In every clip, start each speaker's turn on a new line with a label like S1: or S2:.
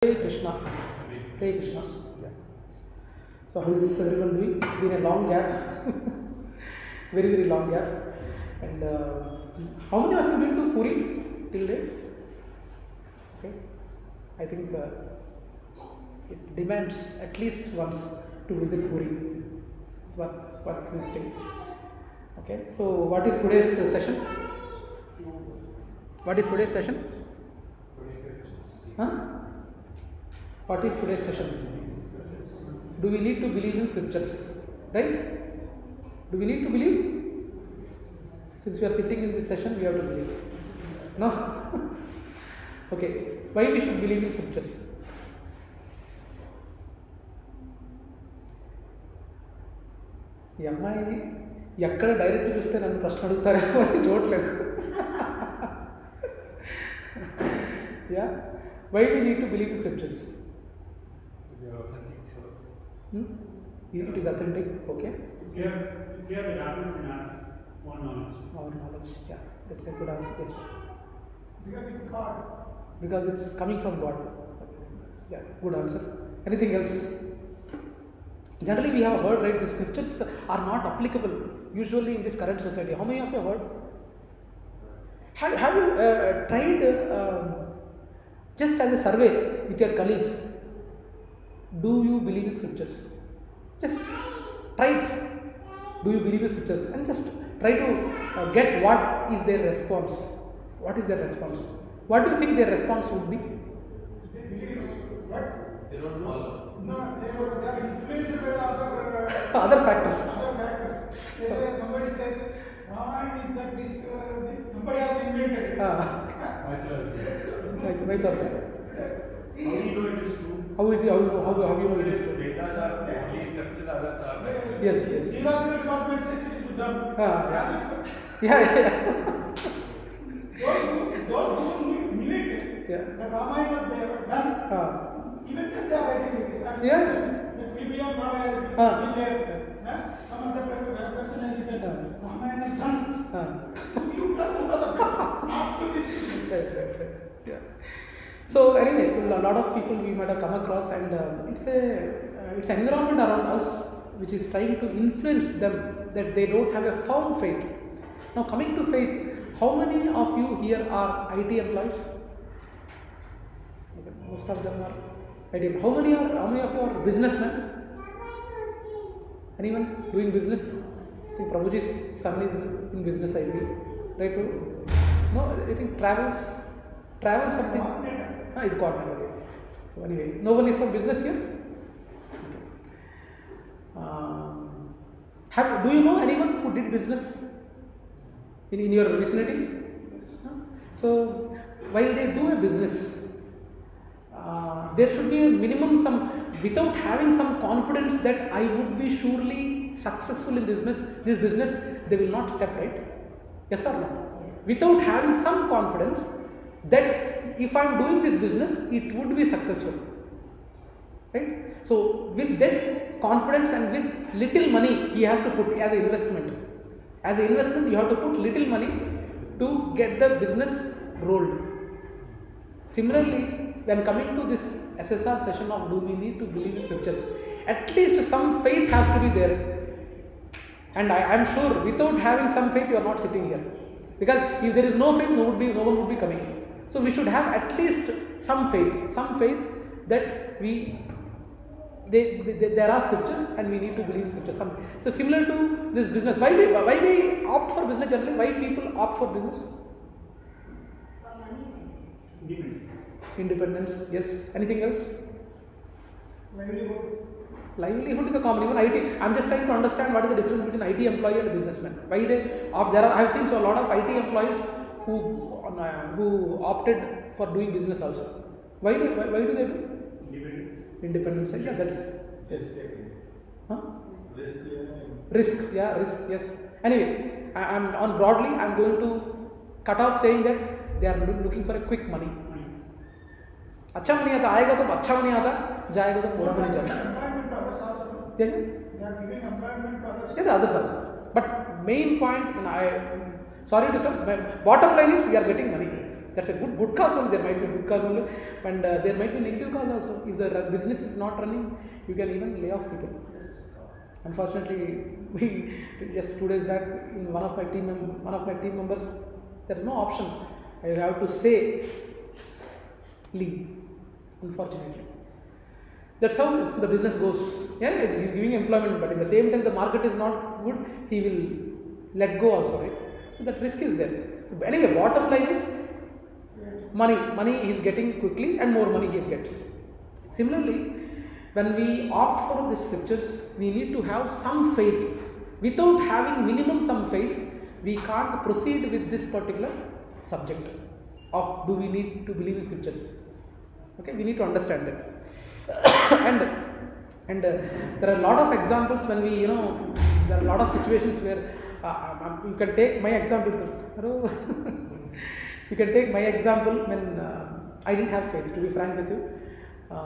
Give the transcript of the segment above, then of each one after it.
S1: Hare Krishna. Hare Krishna. Yeah. So how is everyone doing? It's been a long gap, very long gap. And how many of you been to Puri till date? Okay, I think it demands at least once to visit Puri. It's worth visiting. Okay, so what is today's session? What is today's session? Huh? What is today's session? Do we need to believe in scriptures? Right? Do we need to believe? Since we are sitting in this session, we have to believe. No? Okay. Why we should believe in scriptures? ఈ అమ్మాయి ఎక్కడ direct చూస్తే నన్ను ప్రశ్న అడుగుతారేమో అని చూడలేదు. Yeah? Why we need to believe in scriptures?
S2: They are authentic source.
S1: It is authentic, okay.
S2: If you have the happiness in our knowledge.
S1: Our knowledge, yeah, that's a good answer. Yes.
S2: Because it's God.
S1: Because it's coming from God. Yeah, good answer. Anything else? Generally, we have heard, right, the scriptures are not applicable usually in this current society. How many of you have heard? Have you tried just as a survey with your colleagues? Do you believe in scriptures? Just try it. Do you believe in scriptures? And just try to get what is their response. What is their response? What do you think their response would be?
S2: They believe in yes.
S3: They don't follow.
S2: No, they are influenced by the
S1: Other factors.
S2: Other factors. Somebody says, Ramayana is that this somebody has invented it.
S1: Mythology.
S2: Yes.
S3: How do you know it is true?
S1: How you know it is true?
S3: Vedas are only scripture, others are like
S1: Yes.
S2: Geological department says it is Buddha.
S1: Yeah.
S2: Those who knew it,
S1: Yeah.
S2: the Ramayana was there, done. Even if they are writing it,
S1: Yeah.
S2: The premium Ramayana is still there. Some of the person has written, Ramayana is done. You plus another after this.
S1: Right. Yeah. So anyway, a lot of people we might have come across, and it's an environment around us which is trying to influence them that they don't have a firm faith. Now coming to faith, how many of you here are IT employees? Okay, most of them are IT. How many of you are businessmen? Anyone doing business? I think Prabhuji's son is in business, I believe. Right? No, I think travels something. It's coordinator. Okay. So anyway, no one is from business here? Okay. Do you know anyone who did business in your vicinity? No? So while they do a business, there should be a minimum without having some confidence that I would be surely successful in this business, they will not step, right? Yes or no? Without having some confidence that if I am doing this business, it would be successful, right? So with that confidence and with little money he has to put as an investment. As an investment, you have to put little money to get the business rolled. Similarly, when coming to this SSR session of do we need to believe in scriptures, at least some faith has to be there. And I am sure without having some faith you are not sitting here. Because if there is no faith, no one would be coming. So we should have at least some faith that there are scriptures and we need to believe in scriptures. So similar to this business, why we opt for business generally? Why people opt for business? Independence, yes. Anything else? Livelihood is a common. Even IT. I'm just trying to understand what is the difference between IT employee and a businessman. Why they opt? I've seen a lot of IT employees who opted for doing business also. Why do they do? Independence. Yeah, that's yes. Huh? Risk. Yeah, risk. Yes. Anyway, I'm on broadly. I'm going to cut off saying that they are looking for a quick money. अच्छा money आता आएगा तो अच्छा money आता, जाएगा तो पूरा money जाता. Yeah, the others also. But main point, sorry to say, bottom line is we are getting money. That's a good cause only. There might be good cause only, and there might be negative cause also. If the business is not running, you can even lay off people. Unfortunately, we just 2 days back, in one of my team members, there is no option. I have to say leave. Unfortunately, that's how the business goes. Yeah, he is giving employment, but in the same time, the market is not good. He will let go also, right? So that risk is there. So anyway, bottom line is money he is getting quickly, and more money he gets. Similarly, when we opt for the scriptures, we need to have some faith. Without having minimum some faith, we can't proceed with this particular subject of do we need to believe in scriptures. Okay, we need to understand that. and there are a lot of examples when we, there are a lot of situations where you can take my examples. You can take my example when I didn't have faith, to be frank with you.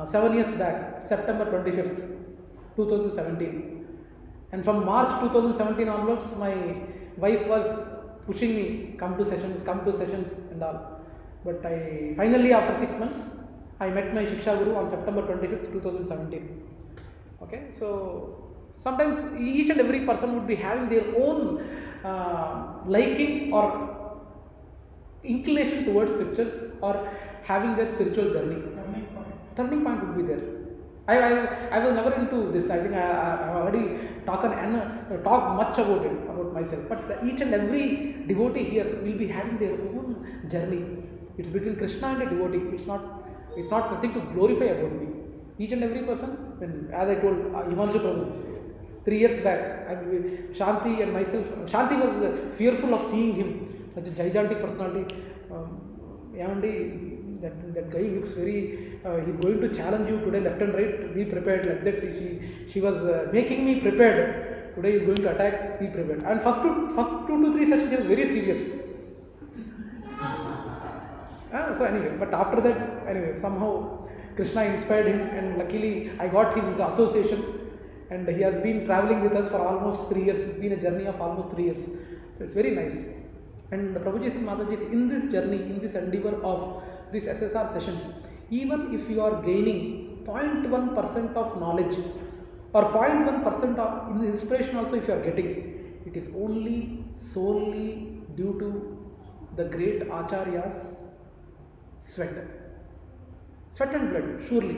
S1: 7 years back, September 25th, 2017. And from March 2017 onwards, my wife was pushing me, come to sessions and all. But I finally, after 6 months, I met my Shiksha Guru on September 25th, 2017. Okay, so sometimes each and every person would be having their own liking or inclination towards scriptures or having their spiritual journey. Turning point would be there. I was never into this. I think I have already talked much about it, about myself. But each and every devotee here will be having their own journey. It's between Krishna and a devotee. It's not nothing to glorify about me. Each and every person, when, as I told Himanshu Prabhu, 3 years back, Shanti and myself, Shanti was fearful of seeing him, such a gigantic personality. That guy looks very, he's going to challenge you today left and right, be prepared, like that. She was making me prepared. Today he's going to attack, be prepared. And first two to three sessions he was very serious. So anyway, but after that, somehow Krishna inspired him, and luckily I got his association, and he has been traveling with us for almost 3 years. It's been a journey of almost 3 years. So it's very nice. And Prabhuji and Mataji, in this journey, in this endeavor of these SSR sessions, even if you are gaining 0.1% of knowledge or 0.1% of inspiration also if you are getting, it is only solely due to the great Acharya's sweat and blood, surely.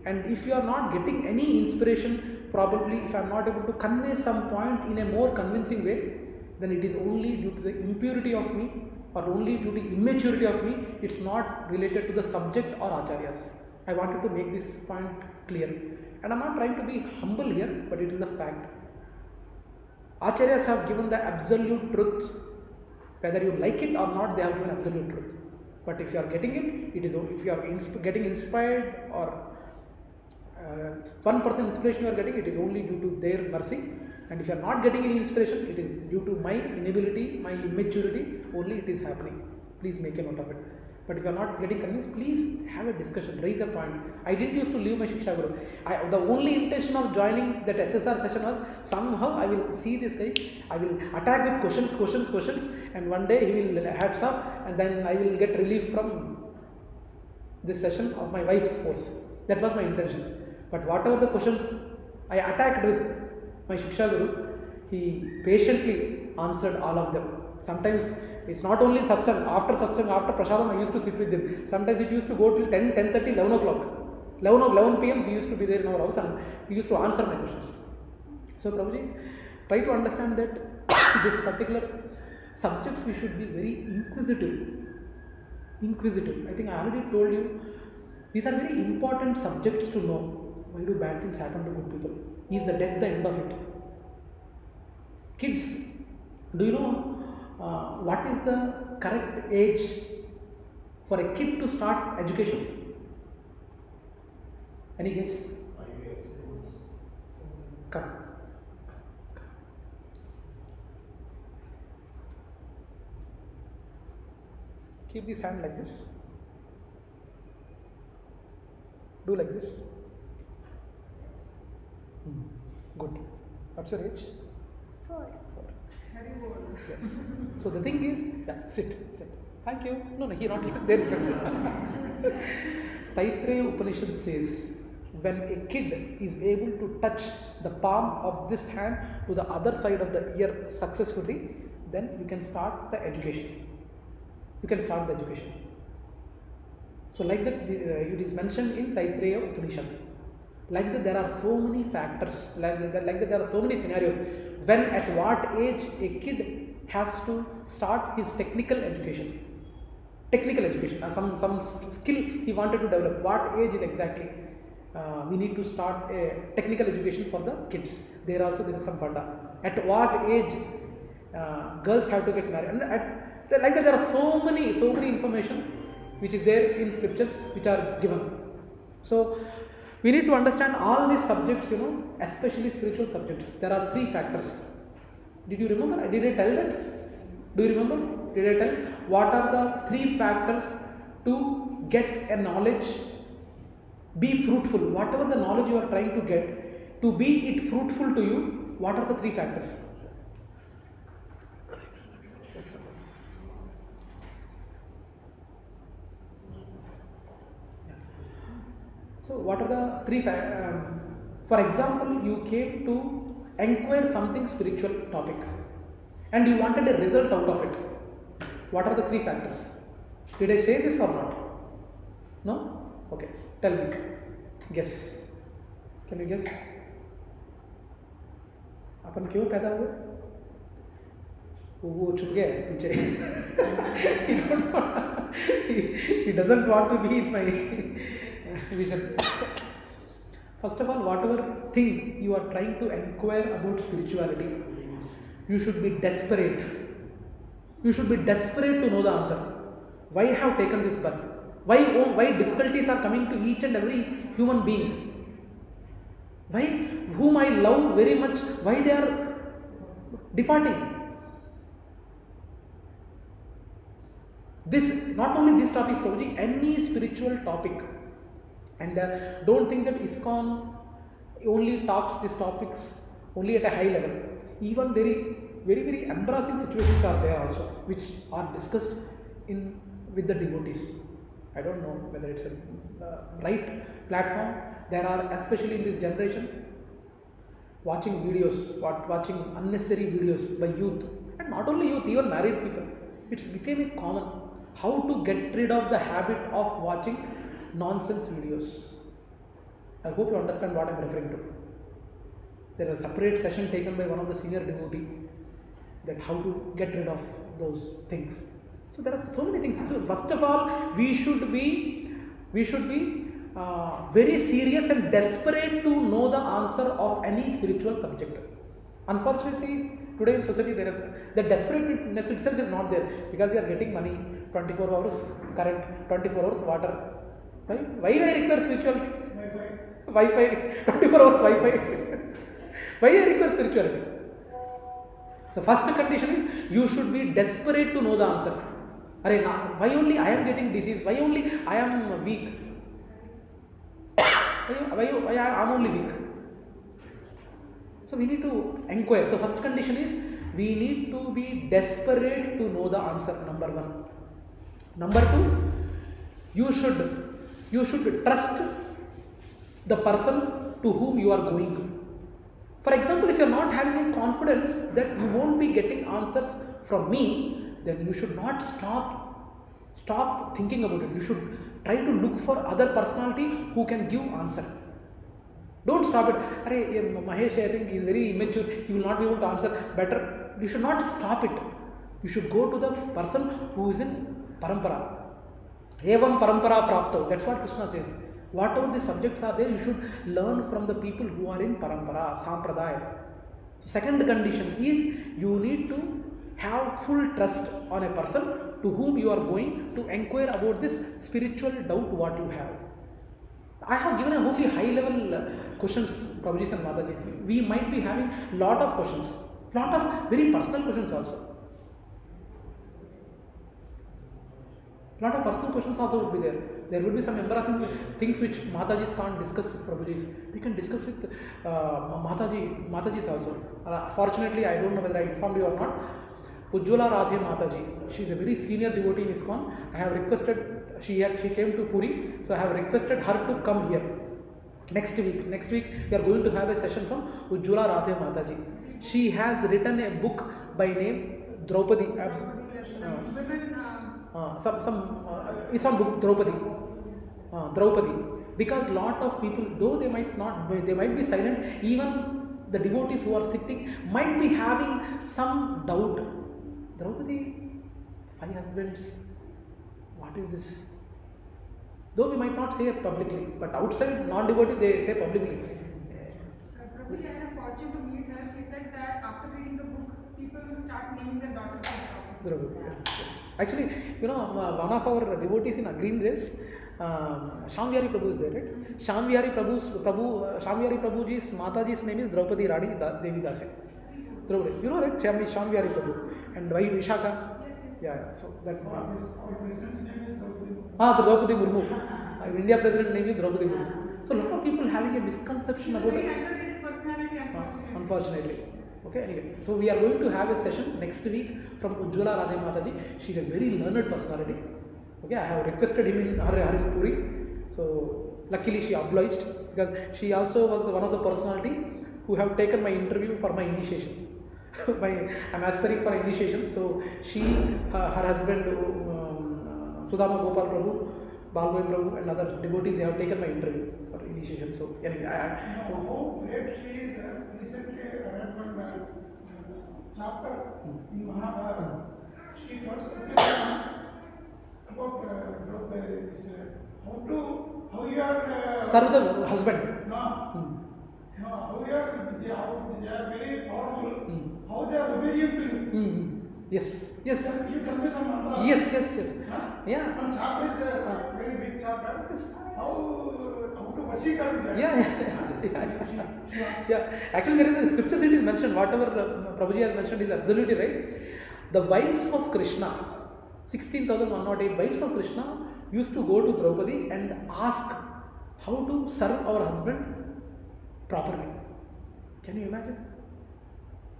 S1: And if you are not getting any inspiration, probably if I am not able to convey some point in a more convincing way, then it is only due to the impurity of me or only due to immaturity of me. It's not related to the subject or acharyas. I wanted to make this point clear, and I am not trying to be humble here, but it is a fact. Acharyas have given the absolute truth. Whether you like it or not, they have given absolute truth. But if you are getting it, it is, if you are getting inspired or 1% inspiration you are getting, it is only due to their mercy. And if you are not getting any inspiration, it is due to my inability, my immaturity, only it is happening. Please make a note of it. But if you are not getting convinced, please have a discussion, raise a point. I didn't used to leave my Shiksha Guru. The only intention of joining that SSR session was somehow I will see this guy, I will attack with questions, and one day he will hats off, and then I will get relief from this session of my wife's force. That was my intention. But whatever the questions I attacked with my Shiksha Guru, he patiently answered all of them. Sometimes it's not only satsang, after prasadam I used to sit with them. Sometimes it used to go till 10, 10:30, 11 o'clock. 11 p.m. he used to be there in our house and he used to answer my questions. So Prabhuji, try to understand that this particular subjects we should be very inquisitive. I think I already told you, these are very important subjects to know. Why do bad things happen to good people? Is the death the end of it? Kids, do you know what is the correct age for a kid to start education? Any guess?
S3: 5 years.
S1: Correct. Keep this hand like this. Do like this. Good. What's your age?
S4: 4.
S1: Yes. So the thing is, yeah, sit. Thank you. No, he not there. Taittiriya Upanishad says, when a kid is able to touch the palm of this hand to the other side of the ear successfully, then you can start the education. You can start the education. So like that, it is mentioned in Taittiriya Upanishad. Like that, there are so many factors, like that there are so many scenarios. When, at what age a kid has to start his technical education, some skill he wanted to develop. What age is exactly? We need to start a technical education for the kids. There is some funda. At what age girls have to get married? And like that, there are so many information which is there in scriptures which are given. So we need to understand all these subjects, especially spiritual subjects. There are 3 factors. Did you remember? Did I tell that? Do you remember? Did I tell what are the 3 factors to get a knowledge? Be fruitful. Whatever the knowledge you are trying to get, to be it fruitful to you, what are the 3 factors? So what are the 3 factors? For example, you came to inquire something spiritual topic and you wanted a result out of it. What are the 3 factors? Did I say this or not? No? Okay. Tell me. Guess. Can you guess? अपन क्यों पैदा हुए? वो छुप गया है पीछे. He doesn't want to be in my vision. First of all, whatever thing you are trying to inquire about spirituality, you should be desperate. You should be desperate to know the answer. Why I have taken this birth? Why difficulties are coming to each and every human being? Why whom I love very much, why they are departing? This, not only this topic, Prabhuji, any spiritual topic. And don't think that ISKCON only talks these topics only at a high level. Even very embarrassing situations are there also, which are discussed with the devotees. I don't know whether it's a right platform. There are, especially in this generation, watching unnecessary videos by youth, and not only youth, even married people. It's becoming common. How to get rid of the habit of watching nonsense videos? I hope you understand what I am referring to. There is a separate session taken by one of the senior devotee that how to get rid of those things. So there are so many things. So first of all, we should be very serious and desperate to know the answer of any spiritual subject. Unfortunately, today in society, the desperateness itself is not there, because we are getting money, 24 hours current, 24 hours water. Why I require spirituality? Wi-Fi, 24 hours Wi-Fi. Why I require spirituality? So first condition is you should be desperate to know the answer. Why only I am getting disease? Why only I am weak? Why I am only weak? So we need to inquire. So first condition is we need to be desperate to know the answer. Number 1. Number 2, you should trust the person to whom you are going. For example, if you are not having a confidence that you won't be getting answers from me, then you should not stop thinking about it. You should try to look for other personality who can give answer. Don't stop it. Mahesh, I think he is very immature, he will not be able to answer better. You should not stop it. You should go to the person who is in parampara. Evam parampara prapto. That's what Krishna says. Whatever the subjects are there, you should learn from the people who are in parampara, sampradaya. So second condition is you need to have full trust on a person to whom you are going to inquire about this spiritual doubt what you have. I have given a only high level questions, Prabhuji and Mataji. We might be having lot of questions, lot of very personal questions also. Lot of personal questions also would be there. There will be some embarrassing things which Matajis can't discuss with Prabhujis. They can discuss with Matajis also. Fortunately, I don't know whether I informed you or not. Ujjwala Radhe Mataji. She is a very senior devotee in ISKCON. I have requested, she came to Puri, so I have requested her to come here. Next week we are going to have a session from Ujjwala Radhe Mataji. She has written a book by name Draupadi. It's on book Draupadi. Draupadi. Because lot of people, though they might be silent, even the devotees who are sitting might be having some doubt. Draupadi, 5 husbands, what is this? Though we might not say it publicly, but outside non-devotees they say publicly.
S4: Prabhuji, I had a fortune to meet her. She said that after reading the book, people will start naming their daughters as Draupadi.
S1: Yes. Actually, one of our devotees in Green Race, Shamvihari Prabhu is there, right? Shamvihari Prabhuji's Mataji's name is Draupadi Rani Devi Dase. Draupadi. You know, right? Shamvihari Prabhu. And why Vishaka? Yeah. So that.
S2: Our president's name is Draupadi.
S1: Draupadi Murmu. India president name is Draupadi Murmu. So a lot of people having a misconception about
S4: Very
S1: it.
S4: underrated personality,
S1: Unfortunately. Okay, anyway. So we are going to have a session next week from Ujjwala Radhe Mataji. She is a very learned personality. Okay, I have requested him in her Puri. So luckily she obliged, because she also was one of the personality who have taken my interview for my initiation. I'm aspiring for initiation. So she, her husband Sudama Gopal Prabhu, Balgoy Prabhu and other devotees, they have taken my interview for initiation. So anyway,
S2: How great she is. Recently I read one chapter in Mahabharata. She talks about this, how you are
S1: serve the husband.
S2: how they are very powerful. How they are obedient to you.
S1: Yes.
S2: You tell me some mantra.
S1: Yes. Yeah.
S2: One chapter is there, very big chapter. How to Vasikaran there.
S1: Yeah. Actually, there is a scriptures it is mentioned. Whatever Prabhuji has mentioned is absolutely right. The wives of Krishna, 16,108 wives of Krishna used to go to Draupadi and ask how to serve our husband properly. Can you imagine?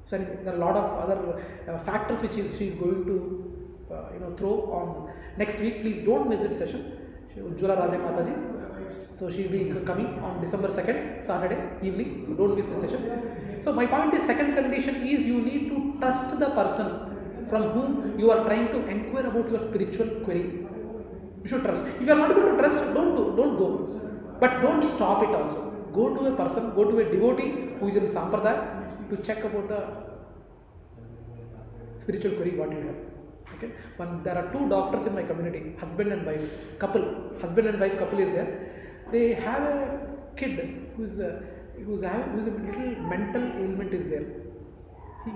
S1: So anyway, there are a lot of other factors which she is going to throw on next week. Please don't miss this session. Ujjwala Radhe Mataji. So she will be coming on December 2nd, Saturday evening. So don't miss this session. So my point is, second condition is you need to trust the person from whom you are trying to inquire about your spiritual query. You should trust. If you are not able to trust, don't go. But don't stop it also. Go to a person, go to a devotee who is in Sampradaya to check about the spiritual query what you have. Okay. There are 2 doctors in my community, husband and wife couple. Husband and wife couple is there. They have a kid who's a little mental ailment is there.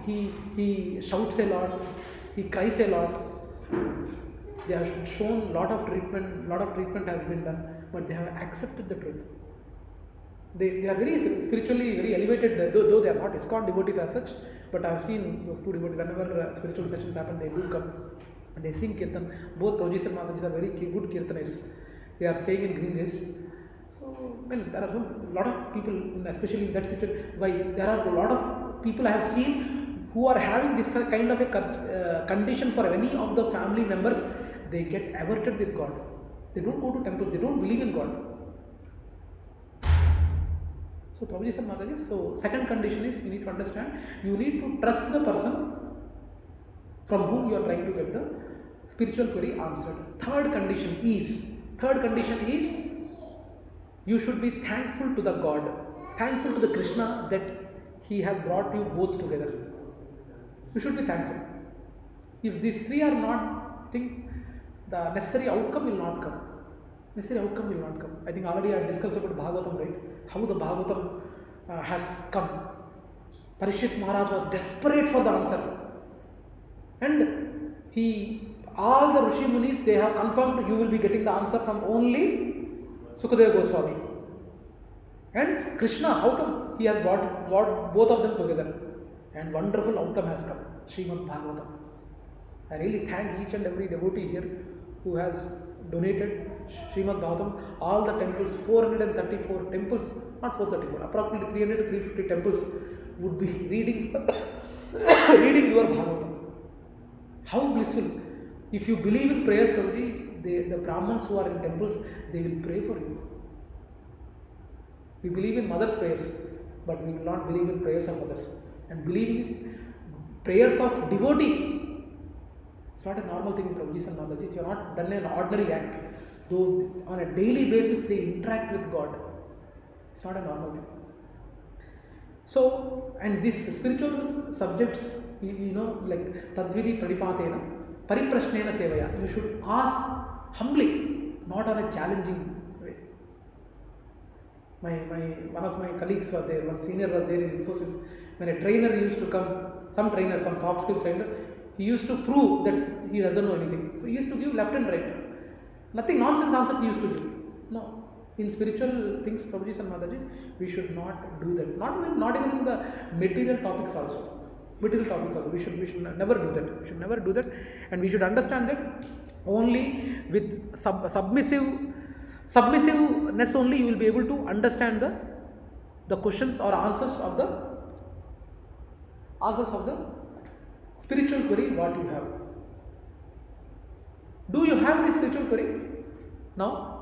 S1: He shouts a lot, he cries a lot. They have shown lot of treatment has been done, but they have accepted the truth. They are very spiritually very elevated, though they are not ISKCON devotees as such, but I have seen those 2 devotees, whenever spiritual sessions happen, they do come and they sing kirtan. Both Prabhuji and Matajis are very good kirtaners. They are staying in Green Race. So, there are a lot of people, especially in that situation. Why? There are a lot of people I have seen who are having this kind of a condition for any of the family members. They get averted with God. They don't go to temples. They don't believe in God. So, Prabhuji and Mataji. So, second condition is you need to understand. You need to trust the person from whom you are trying to get the spiritual query answered. Third condition is you should be thankful to the God, thankful to the Krishna that he has brought you both together. You should be thankful. If these 3 are not, the necessary outcome will not come. I think already I discussed about Bhagavatam, right? How the Bhagavatam has come. Parikshit Maharaj was desperate for the answer. And all the Rishi Munis, they have confirmed you will be getting the answer from only Sukadeva Goswami. And Krishna, how come he has brought both of them together? And wonderful outcome has come. Srimad Bhagavatam. I really thank each and every devotee here who has donated Srimad Bhagavatam. All the temples, 434 temples, not 434, approximately 300 to 350 temples would be reading your Bhagavatam. How blissful. If you believe in prayers, Prabhuji, the Brahmins who are in temples, they will pray for you. We believe in mother's prayers, but we will not believe in prayers of others. And believing in prayers of devotee, it's not a normal thing, Prabhuji and Mataji. You are not done an ordinary act. Though on a daily basis they interact with God. It's not a normal thing. So, and these spiritual subjects, you know, like Tadvidi Pradipatena, Pariprashnena Sevaya, you should ask humbly, not on a challenging way. One of my colleagues were there, one senior was there in Infosys. When a trainer used to come, some trainer, some soft skills trainer, he used to prove that he doesn't know anything. So he used to give left and right. Nothing nonsense answers he used to give. No. In spiritual things, Prabhujis and Matajis, we should not do that. Not even in the material topics also. Material topics also. We should never do that. We should never do that. And we should understand that only with submissiveness only you will be able to understand the questions or answers of the spiritual query what you have. Do you have any spiritual query now?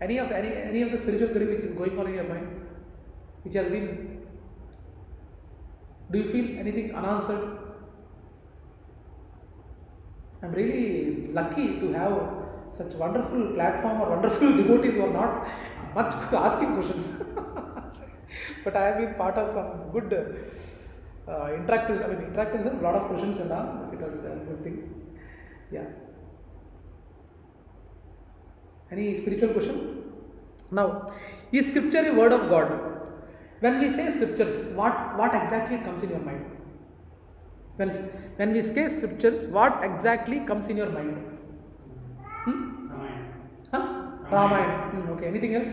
S1: Any of the spiritual query which is going on in your mind, which has been, do you feel anything unanswered? I am really lucky to have such wonderful platform or wonderful devotees who are not much asking questions. But I have been part of some good interactive. I mean, interactive, a lot of questions and all. It was a good thing. Yeah. Any spiritual question? Now, is scripture a word of God? When we say scriptures, what exactly comes in your mind? When we say scriptures, what exactly comes in your mind? Ramayana. Okay. Anything else?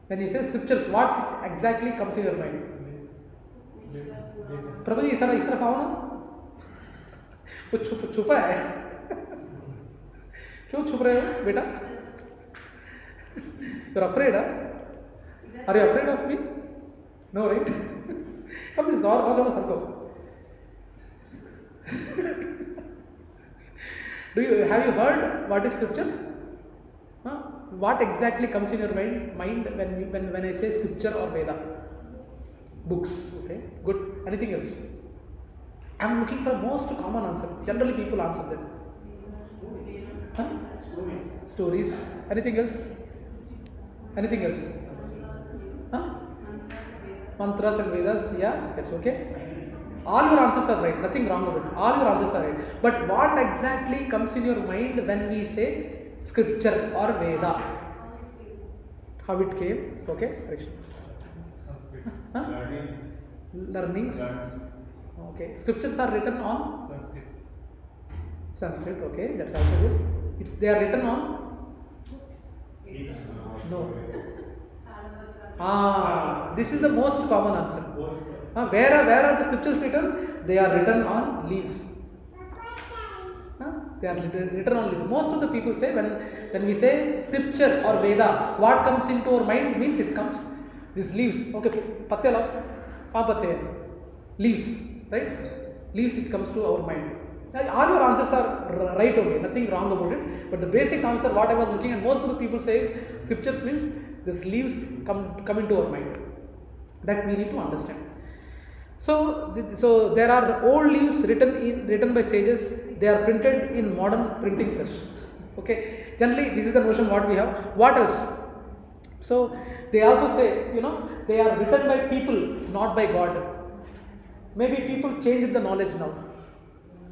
S1: When you say scriptures, what exactly comes in your mind? Prabhuji, इस तरफ आओ ना. कुछ छुपा है. क्यों छुप रहे हो बेटा? You're afraid, huh? Are you afraid of me? No, right? Come this door, आओ सबको. Have you heard what is scripture? Huh? What exactly comes in your mind when I say scripture or Veda? Books. Okay, good. Anything else? I am looking for a most common answer. Generally, people answer that. Huh? Stories. Anything else? Anything else? Huh? Mantras and Vedas. Yeah, that's okay. All your answers are right. Nothing wrong with it. All your answers are right. But what exactly comes in your mind when we say scripture or Veda? How it came? Okay. Correction. Huh? Learnings. Okay. Scriptures are written on Sanskrit. Okay, that's also good. They are written on? No. This is the most common answer. Where are the scriptures written? They are written on leaves. They are written on leaves. Most of the people say when we say scripture or Veda, what comes into our mind means it comes these leaves. Okay, patte lao, patte, leaves, right? Leaves, it comes to our mind. All your answers are right only, nothing wrong about it. But the basic answer, what I was looking at, most of the people say is scriptures means these leaves come into our mind. That we need to understand. So there are old leaves written by sages. They are printed in modern printing press. Okay, generally this is the notion what we have. What else? So they also say, they are written by people, not by God. Maybe people changed the knowledge now.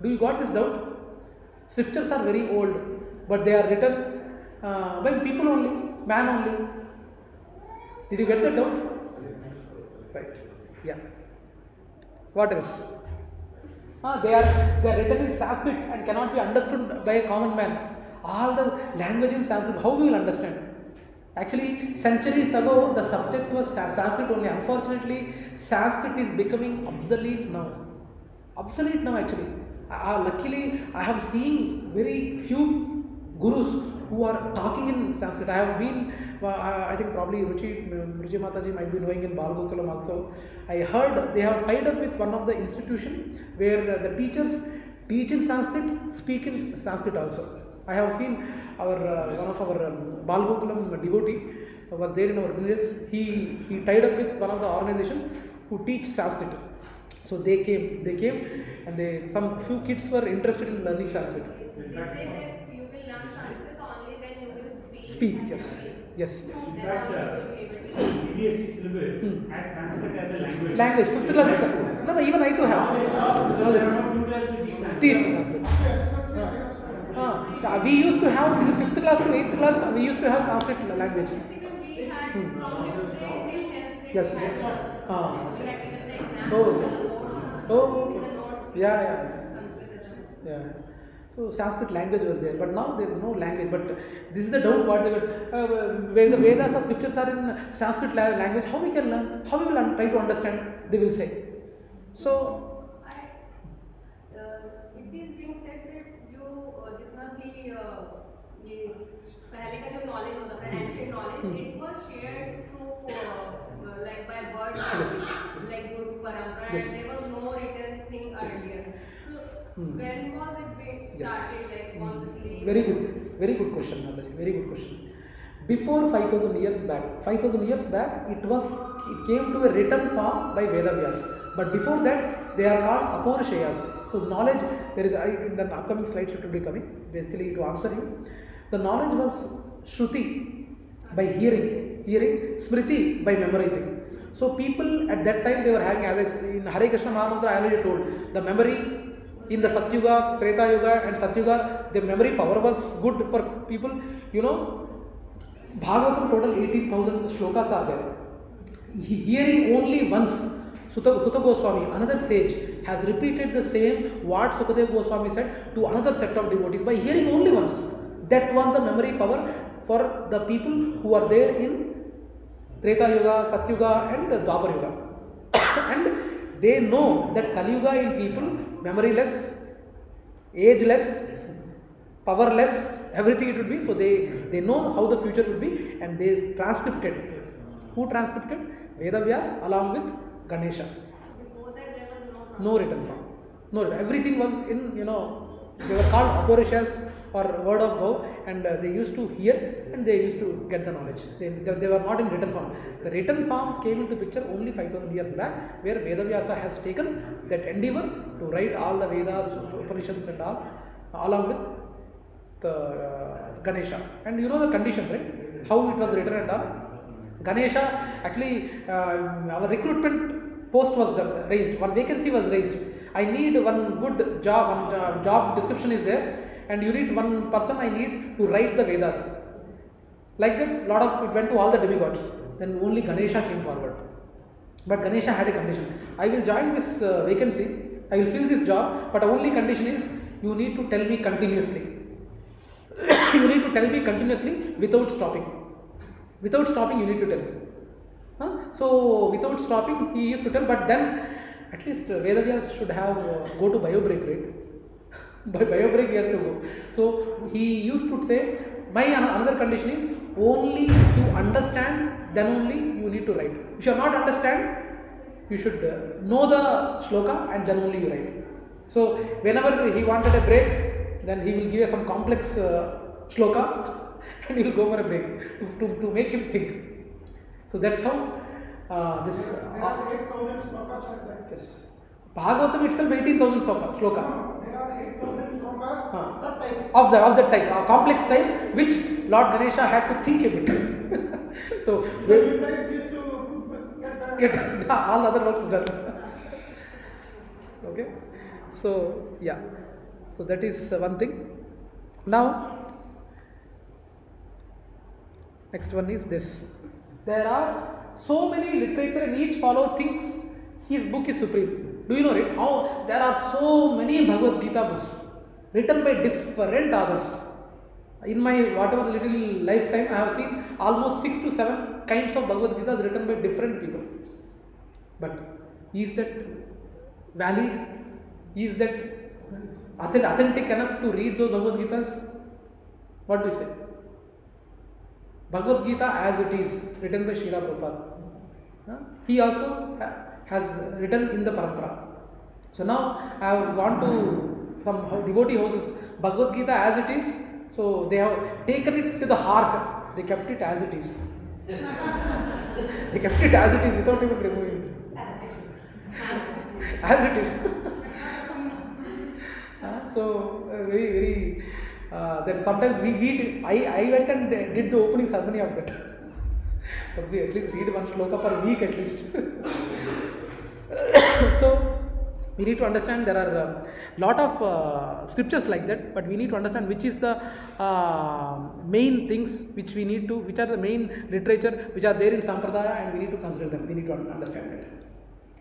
S1: Do you got this doubt? Scriptures are very old, but they are written by people only, man only. Did you get that doubt? Right. Yeah. What else? They are written in Sanskrit and cannot be understood by a common man. All the language in Sanskrit, how we will understand? Actually, centuries ago, the subject was Sanskrit only. Unfortunately, Sanskrit is becoming obsolete now. Obsolete now, actually. Luckily, I have seen very few gurus who are talking in Sanskrit. I have been, I think probably Ruchi Mataji might be knowing in Balagokulam also. I heard they have tied up with one of the institution where the teachers teach in Sanskrit, speak in Sanskrit also. I have seen our one of our Balagokulam devotee was there in our village. He tied up with one of the organizations who teach Sanskrit. So they came, and some few kids were interested in learning Sanskrit.
S5: They say that you will learn Sanskrit only when you will
S1: Speak, yes.
S6: In fact, CBSE syllabus had Sanskrit as a language.
S1: Language, 5th class itself. No, even I too have.
S6: There are no tutors to teach Sanskrit.
S1: Teach Sanskrit. We used to have, in the 5th class to 8th class, we used to have Sanskrit language.
S5: we had from 5th grade till 10th grade.
S1: Yes.
S5: We had given the exam
S1: Oh.
S5: on the board.
S1: Oh, okay.
S5: The note.
S1: Yeah.
S5: Sanskrit.
S1: So Sanskrit language was there, but now there is no language. But this is the doubt what they were, when the Vedas or scriptures are in Sanskrit language, how we can learn? How we will try to understand? They will say. So
S5: it is being said that जो जितना भी ये पहले का जो knowledge होता था, ancient knowledge, it was shared through like by words, like Guru Parampara,
S1: Yes.
S5: and there was no written thing earlier. So when was it being started, like consciously?
S1: very good question, Mataji. Very good question. Before 5,000 years back, it came to a written form by Vedavyas. But before that, they are called Aporishayas. So knowledge, there is, in the upcoming slides it will be coming, basically to answer you. The knowledge was Shruti, by hearing, Smriti, by memorizing. So people at that time, they were having, as in Hare Krishna Mahamantra, I already told, the memory in the Satyuga, Treta Yuga and Satyuga, the memory power was good for people. You know, Bhagavatam total 18,000 shlokas are there. Hearing only once, Sutta Goswami, another sage, has repeated the same what Sukadeva Goswami said to another set of devotees by hearing only once. That was the memory power for the people who are there in Treta Yuga, Satyuga and Dwapar Yuga. And they know that Kali Yuga in people, memoryless, ageless, powerless, everything it would be. So they know how the future would be, and they transcripted. Who transcripted? Vedavyas along with Ganesha.
S5: Before that, there was
S1: No written form. No, everything was in, they were called Aporishas or word of God, and they used to hear and they used to get the knowledge. They were not in written form. The written form came into picture only 5,000 years back, where Vedavyasa has taken that endeavor to write all the Vedas, Upanishads and all, along with the Ganesha. And you know the condition, right? How it was written and all. Ganesha, actually, our recruitment post was raised, one vacancy was raised. I need one good job, one job description is there, and you need one person I need to write the Vedas. Like that, it went to all the demigods. Then only Ganesha came forward. But Ganesha had a condition. I will join this vacancy, I will fill this job, but only condition is you need to tell me continuously. You need to tell me continuously without stopping. Without stopping, you need to tell me. So without stopping, he used to tell, but then at least Vedavyas should have go to bio break, right? By bio break he has to go. So he used to say, my another condition is only if you understand, then only you need to write. If you are not understand, you should know the shloka and then only you write. So whenever he wanted a break, then he will give some complex shloka and he will go for a break to make him think. So that's how this.
S2: There are 8,000 slokas like that.
S1: Yes. Bhagavatam itself 18,000 shloka.
S2: There are 8,000 slokas that type.
S1: Of that type, complex type, which Lord Ganesha had to think a bit. So
S2: Every time he used to
S1: get all other works done. Okay. So yeah. So that is one thing. Now, next one is this. There are so many literature and each follower thinks his book is supreme. Do you know it? How there are so many Bhagavad Gita books written by different authors. In my whatever the little lifetime, I have seen almost 6 to 7 kinds of Bhagavad Gitas written by different people. But is that valid? Is that authentic enough to read those Bhagavad Gitas? What do you say? Bhagavad Gita as it is, written by Srila Prabhupada. He also has written in the Parampara. So now I have gone to some devotee houses, Bhagavad Gita as it is, so they have taken it to the heart, they kept it as it is. They kept it as it is without even removing it. As it is. Very, then sometimes we read, I went and did the opening ceremony of that. Probably at least read one shloka per week at least. So, we need to understand there are a lot of scriptures like that, but we need to understand which is the main things which we need to, which are the main literature which are there in Sampradaya, and we need to consider them. We need to understand that.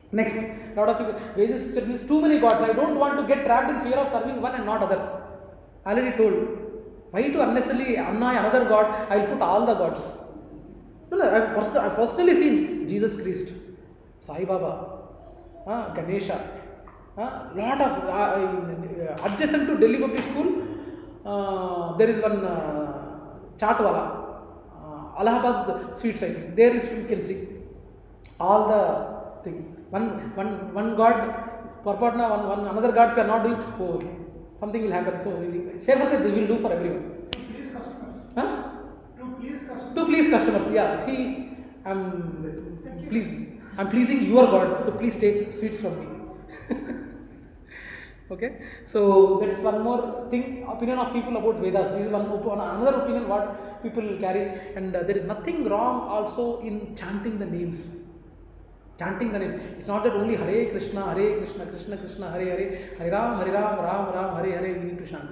S1: Next, lot of people, Vedic scripture means too many gods. I don't want to get trapped in fear of serving one and not other. I already told. Why to unnecessarily annoy another god? I will put all the gods. No, I've personally seen Jesus Christ, Sai Baba, Ganesha. Lot of adjacent to Delhi Public School, there is one Chaatwala, Allahabad Sweets, I think. There you can see all the thing. One god, Parpatna, one another god, if you are not doing, oh, something will happen. So, safer said they will do for everyone.
S2: To please customers.
S1: Huh?
S2: To please customers.
S1: To please customers, yeah. See, I'm pleasing your God, so please take sweets from me. Okay, so that's one more thing, opinion of people about Vedas. This is another opinion what people carry, and there is nothing wrong also in chanting the names. Chanting the name. It's not that only Hare Krishna, Krishna Krishna, Hare Hare, Hare Ram, Ram Ram, Hare Hare we need to chant.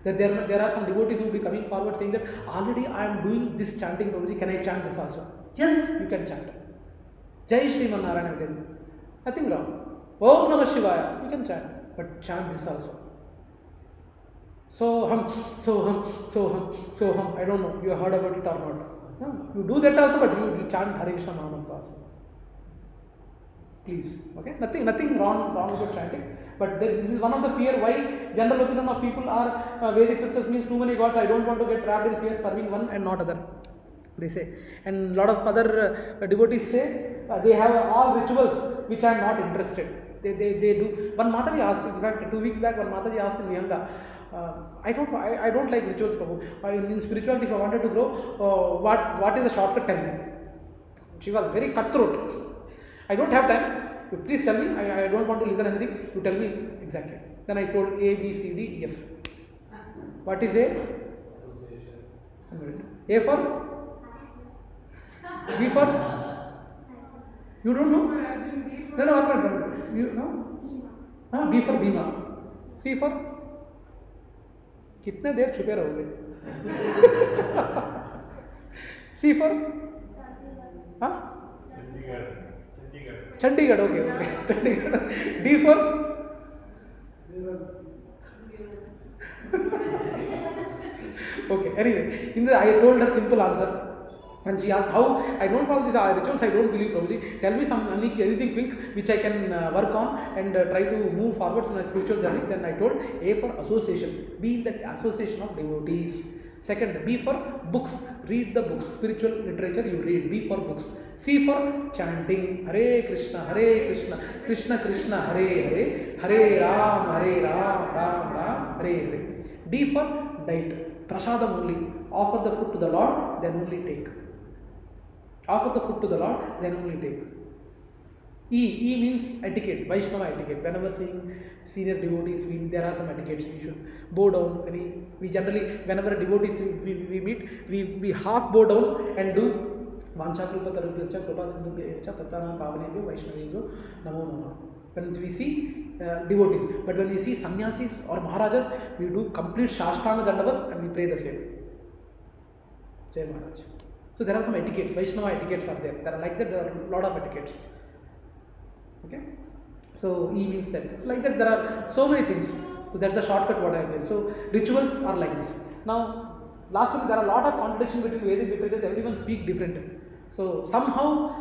S1: That there are some devotees who will be coming forward saying that already I am doing this chanting, Prabhuji, can I chant this also? Yes, you can chant. Jai Shriman Narayana again. Nothing wrong. Om Namah Shivaya, you can chant, but chant this also. So hum. I don't know, you heard about it or not. No, you do that also, but you chant Hare Krishna Mahamantra also. Please, okay? Nothing wrong about chanting. But this is one of the fear why general opinion of people are Vedic scriptures means too many gods. I don't want to get trapped in fear serving one and not other. They say, and lot of other devotees say they have all rituals which I am not interested. They do. One Mataji asked, in fact 2 weeks back, one Mataji asked in Vihanga, I don't like rituals, Prabhu. In spirituality, if I wanted to grow, what is the shortcut? Tell me. She was very cutthroat. I don't have time. You please tell me. I don't want to listen anything. You tell me exactly. Then I told A, B, C, D, E, F. What is A? A for? B for? You don't know? No, one minute. You know? B for Bhima. C for? कितने देर छुपे रहोगे? C for? Chandigarh, okay. Chandigarh. D for? Okay, anyway, I told her simple answer. And she asked, how? I don't follow these rituals, I don't believe, Prabhuji. Tell me anything quick which I can work on and try to move forward in my spiritual journey. Then I told A for association. Be in that association of devotees. Second, B for books. Read the books. Spiritual literature you read. B for books. C for chanting. Hare Krishna, Krishna Krishna, Hare Hare, Hare Ram, Ram Ram, Hare Hare. D for diet. Prasadam only. Offer the food to the Lord, then only take. Offer the food to the Lord, then only take. E means etiquette, Vaishnava etiquette. Whenever seeing senior devotees, there are some etiquettes we should bow down. We generally, whenever devotees we meet, we half bow down and do Vanchakrupatarubyascha Krupa Sindhubhya Patana Pavanebhyo Vaishnavebhyo Namo Namah. When we see devotees, but when we see sannyasis or maharajas, we do complete Shashtanga Dandavat and we pray the same. Jai Maharaj. So there are some etiquettes, Vaishnava etiquettes are there. There are like that, there are a lot of etiquettes. Okay, so E means that. So like that, there are so many things. So that's the shortcut what I have done. So rituals are like this. Now, last one, there are a lot of contradiction between Vedic literature. Everyone speak different. So somehow,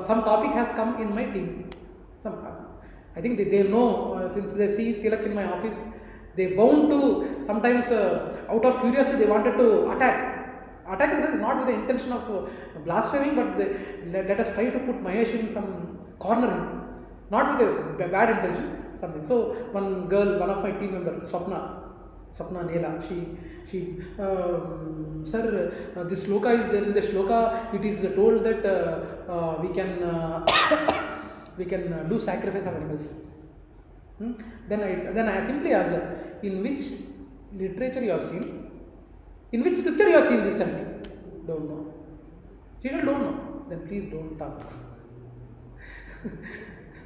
S1: some topic has come in my team. I think they know since they see Tilak in my office. They bound to sometimes out of curiosity they wanted to attack. Attack is not with the intention of blaspheming, but let us try to put Mahesh in some corner, not with a bad intention, something. So one girl, one of my team member, Sapna Nela, she sir, this shloka is there. In the shloka it is told that we can do sacrifice of animals. Then I simply asked her, in which literature you have seen, in which scripture you have seen this something? Don't know. She don't know. Then please don't talk.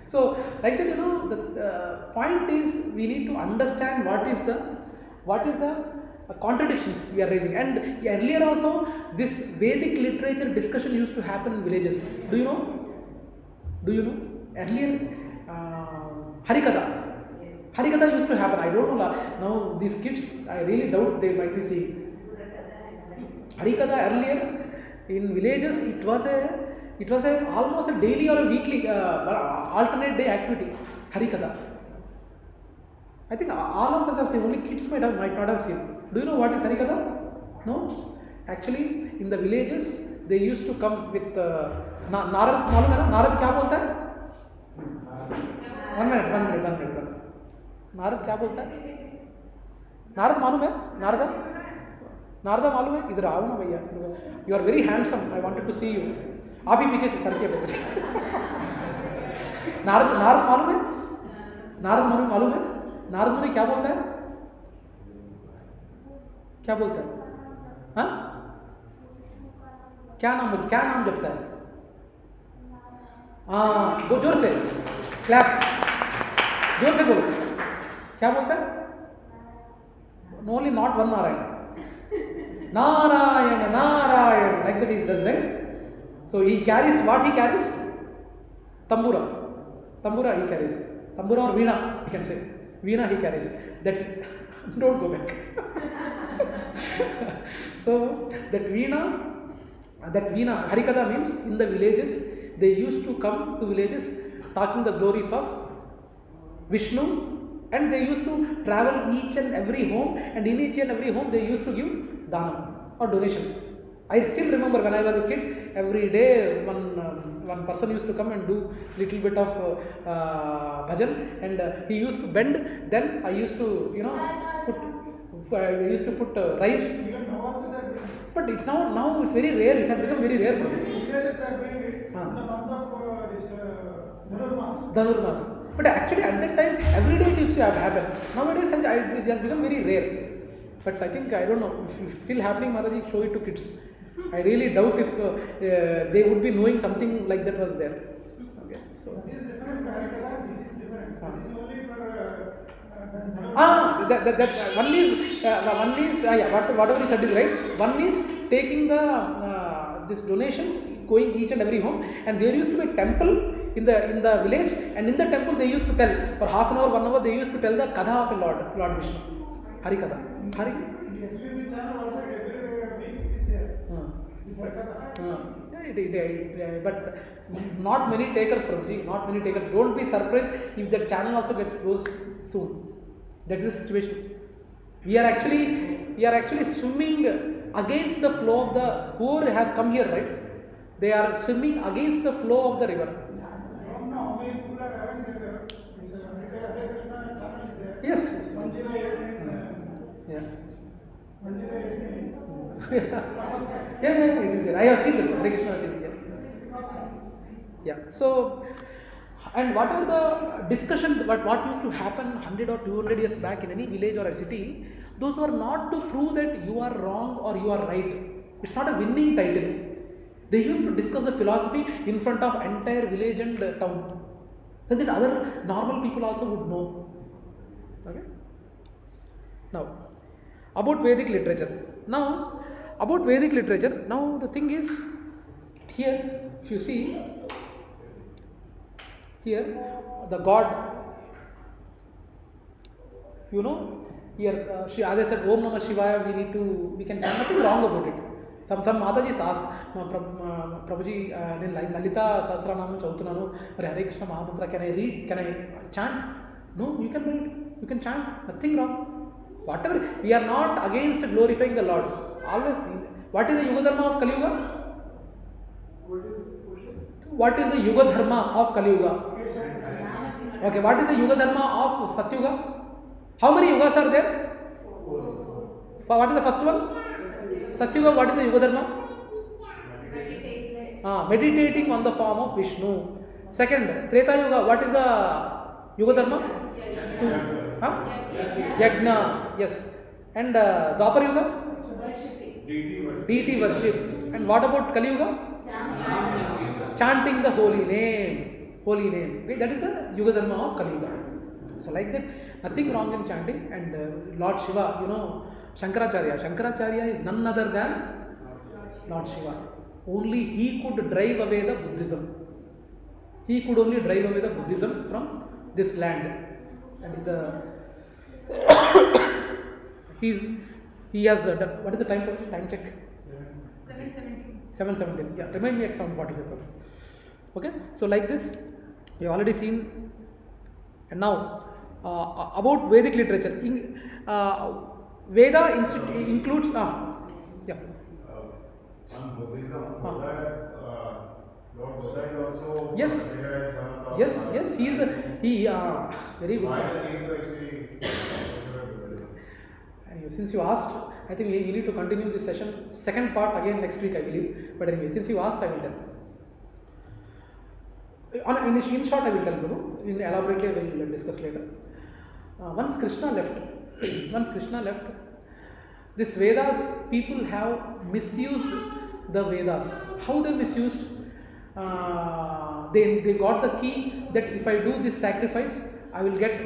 S1: So like that, the point is we need to understand what is the contradictions we are raising. And earlier also this Vedic literature discussion used to happen in villages. Do you know? Earlier Harikatha used to happen. I don't know now these kids, I really doubt they might be seeing. Harikatha earlier in villages, it was a almost a daily or a weekly alternate day activity. Harikatha. I think all of us have seen. Only kids might not have seen. Do you know what is Harikatha? No. Actually, in the villages, they used to come with Narad. मालूम है ना? Narad क्या बोलता है? One minute. Narad क्या बोलता है? नारद मालूम है? नारदा मालूम है? इधर आओ ना भैया. You are very handsome. I wanted to see you. आप ही पीछे सर के बोलो. नारद मालूम है? नारद मालूम है? नारद मुनि क्या बोलता है? हाँ? क्या नाम जपता है? हाँ, जोर से क्लैप्स, जोर से बोलो. क्या बोलता है? Only not one Narayana, like that he does, right? So he carries what he carries? Tambura he carries. Tambura or Veena, you can say. Veena he carries. That don't go back. So that Veena, Harikatha means in the villages, they used to come to villages talking the glories of Vishnu, and they used to travel each and every home, and in each and every home they used to give dhanam or donation. I still remember when I was a kid, every day one person used to come and do little bit of bhajan, and he used to bend. Then I used to put rice. But it's now it's very rare. It has become very rare. Dhanurmas. But actually at that time, every day it used to happen. Nowadays it has become very rare. But I think, I don't know, if it's still happening, Mataji, show it to kids. I really doubt if they would be knowing something like that was there. Okay, so.
S2: This is different. This is different. This is only for
S1: that one is whatever you said is right. One is taking the these donations, going each and every home, and there used to be a temple in the village, and in the temple they used to tell for half an hour, 1 hour, they used to tell the Katha of a Lord Vishnu, Harikatha.
S2: SVB channel also every week is there.
S1: But not many takers, Prabhuji, not many takers. Don't be surprised if that channel also gets closed soon. That is the situation. We are actually swimming against the flow of the, whoever has come here, right? They are swimming against the flow of the river.
S2: How many people are having Hare Krishna channel is there?
S1: Yes.
S2: 108.
S1: Yeah.
S2: 108.
S1: Yeah, it is there. I have seen the Hare Krishna TV. Yeah. So, and whatever the discussion, what used to happen 100 or 200 years back in any village or a city, those were not to prove that you are wrong or you are right. It's not a winning title. They used to discuss the philosophy in front of entire village and town, so that other normal people also would know. Okay. Now, about Vedic literature. Now, the thing is, here, if you see, here, the God, here, as I said, Om Namah Shivaya, we can find nothing wrong about it. Some Mataji asked, Prabhuji, Lalita Sahasranamam Chautunanu, Hare Krishna Mahamantra, can I read? Can I chant? No, you can read, you can chant, nothing wrong. Whatever, we are not against glorifying the Lord. Always, what is the Yuga Dharma of Kali Yuga? What is the Yuga Dharma of Kali Yuga? Okay, what is the Yuga Dharma of Satyuga? How many Yugas are there? What is the first one? Satyuga, what is the Yuga Dharma? Meditating on the form of Vishnu. Second, Treta Yuga, what is the Yuga Dharma? Yajna, yes. And Dwapar Yuga? Deity worship. And what about Kali Yuga? Chanting the holy name. Holy name. Okay, that is the Yuga Dharma of Kali Yuga. So like that, nothing wrong in chanting. And Lord Shiva, you know, Shankaracharya is none other than Lord Shiva. Only he could drive away the Buddhism. He could only drive away the Buddhism from this land. And he has done. What is the time? Time check.
S4: 7:17.
S1: 7:17. Yeah, remind me at 7:45. Okay. So like this, you have already seen. And now about Vedic literature. Veda includes. Yeah.
S7: On Buddhism, Lord Buddha is also
S1: Yes. Yes. He is very good.
S7: Why
S1: question.
S7: the need to actually
S1: Anyway, since you asked, I think we need to continue this session. Second part again next week, I believe. But anyway, since you asked, I will tell. In short, I will tell you. In elaborately, we will discuss later. Once Krishna left, this Vedas, people have misused the Vedas. How they misused? They got the key that if I do this sacrifice, I will get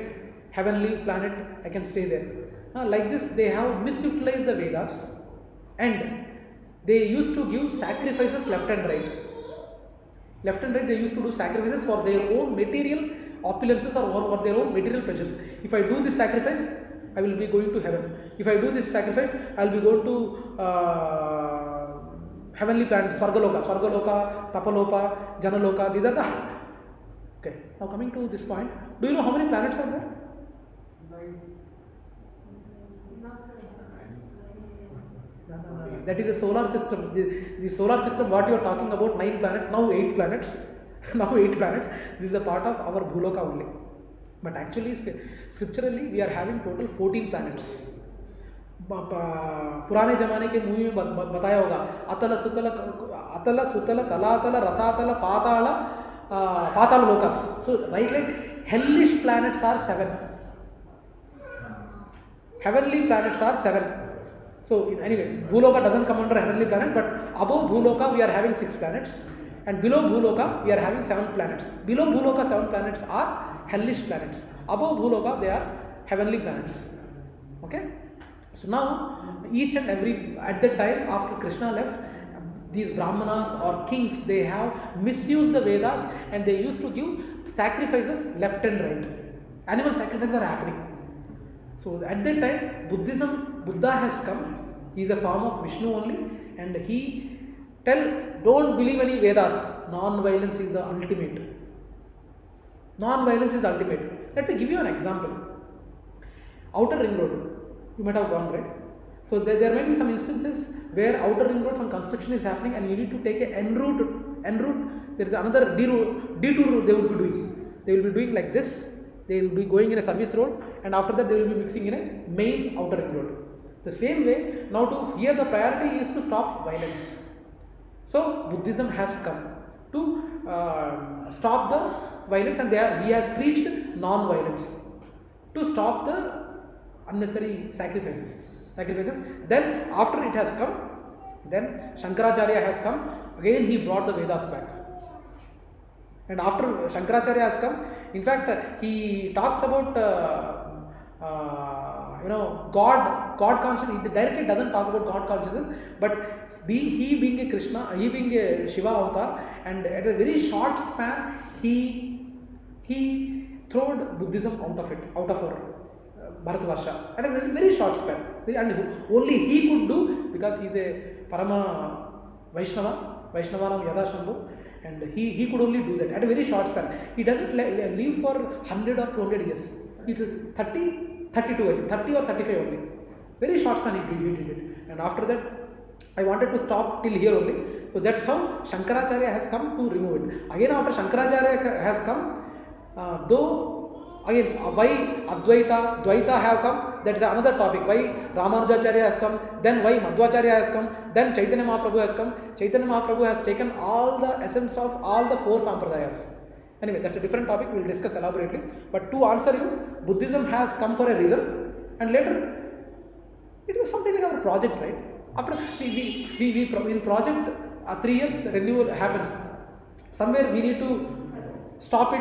S1: heavenly planet, I can stay there. Like this, they have misutilized the Vedas, and they used to give sacrifices left and right. Left and right, they used to do sacrifices for their own material opulences or their own material pleasures. If I do this sacrifice, I will be going to heaven. If I do this sacrifice, I will be going to heavenly planet, Swargaloka, Tapaloka, Janaloka. These are the. Okay. Now coming to this point, do you know how many planets are there? No. That is the solar system. The solar system, what you are talking about, 9 planets, now 8 planets. Now 8 planets. This is a part of our Bhuloka only. But actually, scripturally, we are having total 14 planets. पुराने जमाने के movie में बताया होगा अतल सुतल तलातल रसातल पाताल locus. So right, like hellish planets are 7, heavenly planets are 7. So anyway, Bhuloka doesn't come under heavenly planet, but above Bhuloka we are having 6 planets, and below Bhuloka we are having 7 planets. Below Bhuloka 7 planets are hellish planets. Above Bhuloka they are heavenly planets. Okay. So now each and every, at that time after Krishna left, these Brahmanas or kings, they have misused the Vedas, and they used to give sacrifices left and right. Animal sacrifices are happening. So at that time, Buddha has come. He is a form of Vishnu only, and he don't believe any Vedas. Non-violence is the ultimate. Non-violence is the ultimate. Let me give you an example. Outer Ring Road. You might have gone, right? So there might be some instances where outer ring road, some construction is happening, and you need to take a en route. There is another detour route they will be doing. They will be doing like this. They will be going in a service road, and after that they will be mixing in a main outer ring road. The same way, now here the priority is to stop violence. So Buddhism has come to stop the violence, and he has preached non-violence to stop the unnecessary sacrifices. Then after it has come, then Shankaracharya has come. Again he brought the Vedas back. And after Shankaracharya has come, in fact he talks about God consciousness. He directly doesn't talk about God consciousness, but being a Krishna, he being a Shiva avatar, and at a very short span he threw Buddhism out of our Bharatvarsha at a very short span, and only he could do, because he is a Parama Vaishnavanam Yadashambhu, and he could only do that at a very short span. He doesn't live for 100 or 200 years. It's 30, 32, I think 30 or 35 only. Very short span he did it. And after that, I wanted to stop till here only. So that's how Shankaracharya has come to remove it. Again, after Shankaracharya has come, though again why Advaita, Dvaita have come, that's another topic. Why Ramanujacharya has come, then why Madhvacharya has come, then Chaitanya Mahaprabhu has come. Chaitanya Mahaprabhu has taken all the essence of all the 4 sampradayas. Anyway, that's a different topic, we will discuss elaborately. But to answer you, Buddhism has come for a reason, and later it is something like our project, right? After we in project 3 years renewal happens. Somewhere we need to stop it.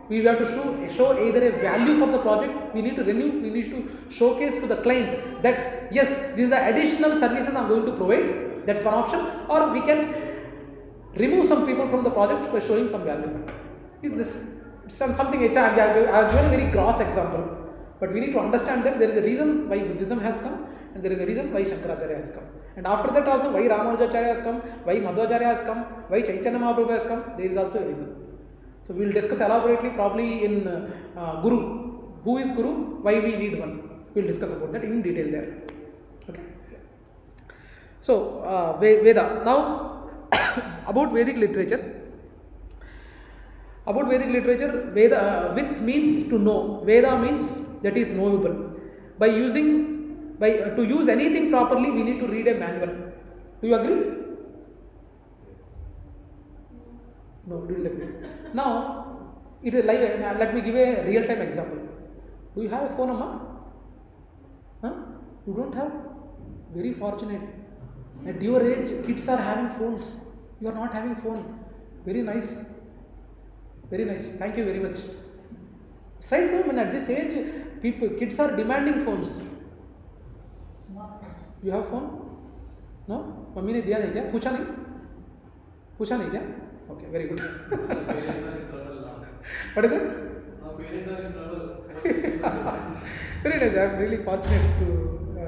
S1: We have to show either a value for the project. We need to renew. We need to showcase to the client that yes, these are the additional services I am going to provide. That's one option. Or we can remove some people from the project by showing some value. It's something. I have given a very gross example, but we need to understand that there is a reason why Buddhism has come, and there is a reason why Shankaracharya has come. And after that also, why Ramanujacharya has come, why Madhvacharya has come, why Chaitanya Mahaprabhu has come, there is also a reason. So we will discuss elaborately probably in Guru. Who is Guru? Why we need one? We will discuss about that in detail there. Okay. So Veda. Now about Vedic literature. About Vedic literature, Veda with means to know. Veda means that is knowable. To use anything properly, we need to read a manual. Do you agree? No, do you agree? Now, it is like let me give a real-time example. Do you have a phone, Amma? Huh? You don't have? Very fortunate. At your age, kids are having phones. You are not having phone. Very nice. Very nice. Thank you very much. It's right now, when at this age, kids are demanding phones. You have phone? No? Mummy ने दिया नहीं क्या? पूछा नहीं? पूछा नहीं क्या? Okay, very good. What is it? Very nice. I am really fortunate to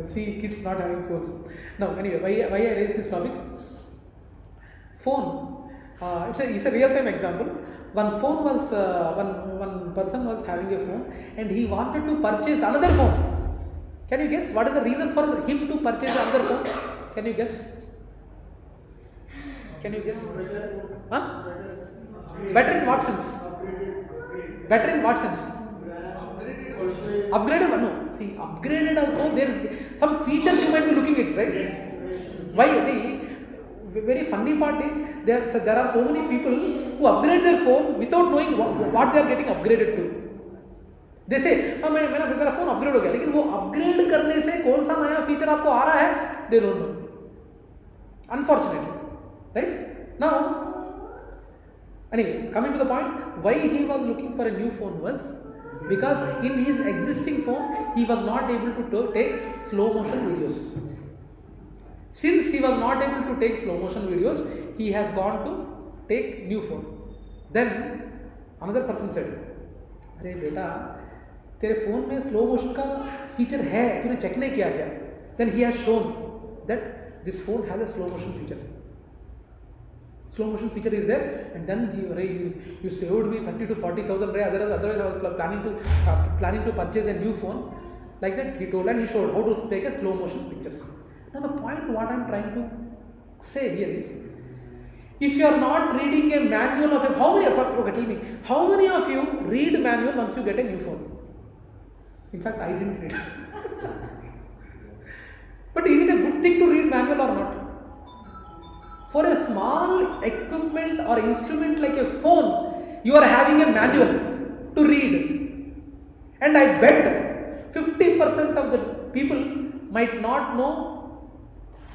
S1: see kids not having phones. Now, anyway, why I raised this topic? Phone. It's a real-time example. One person was having a phone and he wanted to purchase another phone. Can you guess what is the reason for him to purchase another phone? Can you guess? Can you guess? Huh? Better in what sense? Better in what sense? Upgraded? No. See, upgraded also, there some features you might be looking at, right? Why? See, very funny part is there are so many people who upgrade their phone without knowing what they are getting upgraded to. They say, मेरा phone upgrade हो गया, लेकिन वो upgrade करने से कौन सा नया feature आपको आ रहा है, they don't know. Unfortunately, right? Now, anyway, coming to the point, why he was looking for a new phone was because in his existing phone he was not able to take slow motion videos. Since he was not able to take slow motion videos, he has gone to take new phone. Then another person said, अरे बेटा तेरे phone में slow motion का feature है, तूने check नहीं किया क्या? Then he has shown that this phone has a slow motion feature. Slow motion feature is there, and then you saved me 30 to 40,000. Otherwise I was planning to purchase a new phone. Like that he told, and he showed how to take a slow motion pictures. Now the point what I am trying to say here is, if you are not reading a manual of how many of you read manual once you get a new phone? In fact, I didn't read. But is it a good thing to read manual or not? For a small equipment or instrument like a phone, you are having a manual to read. And I bet 50% of the people might not know.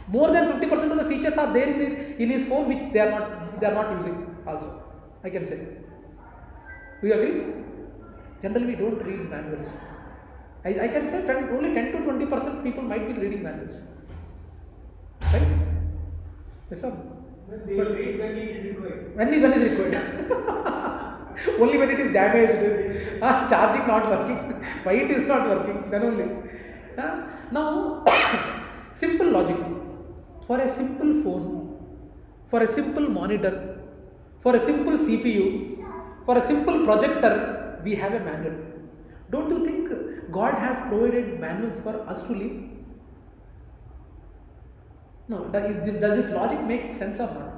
S1: More than 50% of the features are there in his phone which they are not using also, I can say. Do you agree? Generally we don't read manuals. I can say only 10 to 20% people might be reading manuals. Right? Yes sir?
S2: They will read when it is required.
S1: When is required. Only when it is damaged, charging not working, why it is not working, then only. Now, simple logic. For a simple phone, for a simple monitor, for a simple CPU, for a simple projector, we have a manual. Don't you think God has provided manuals for us to live? No, does this logic make sense or not?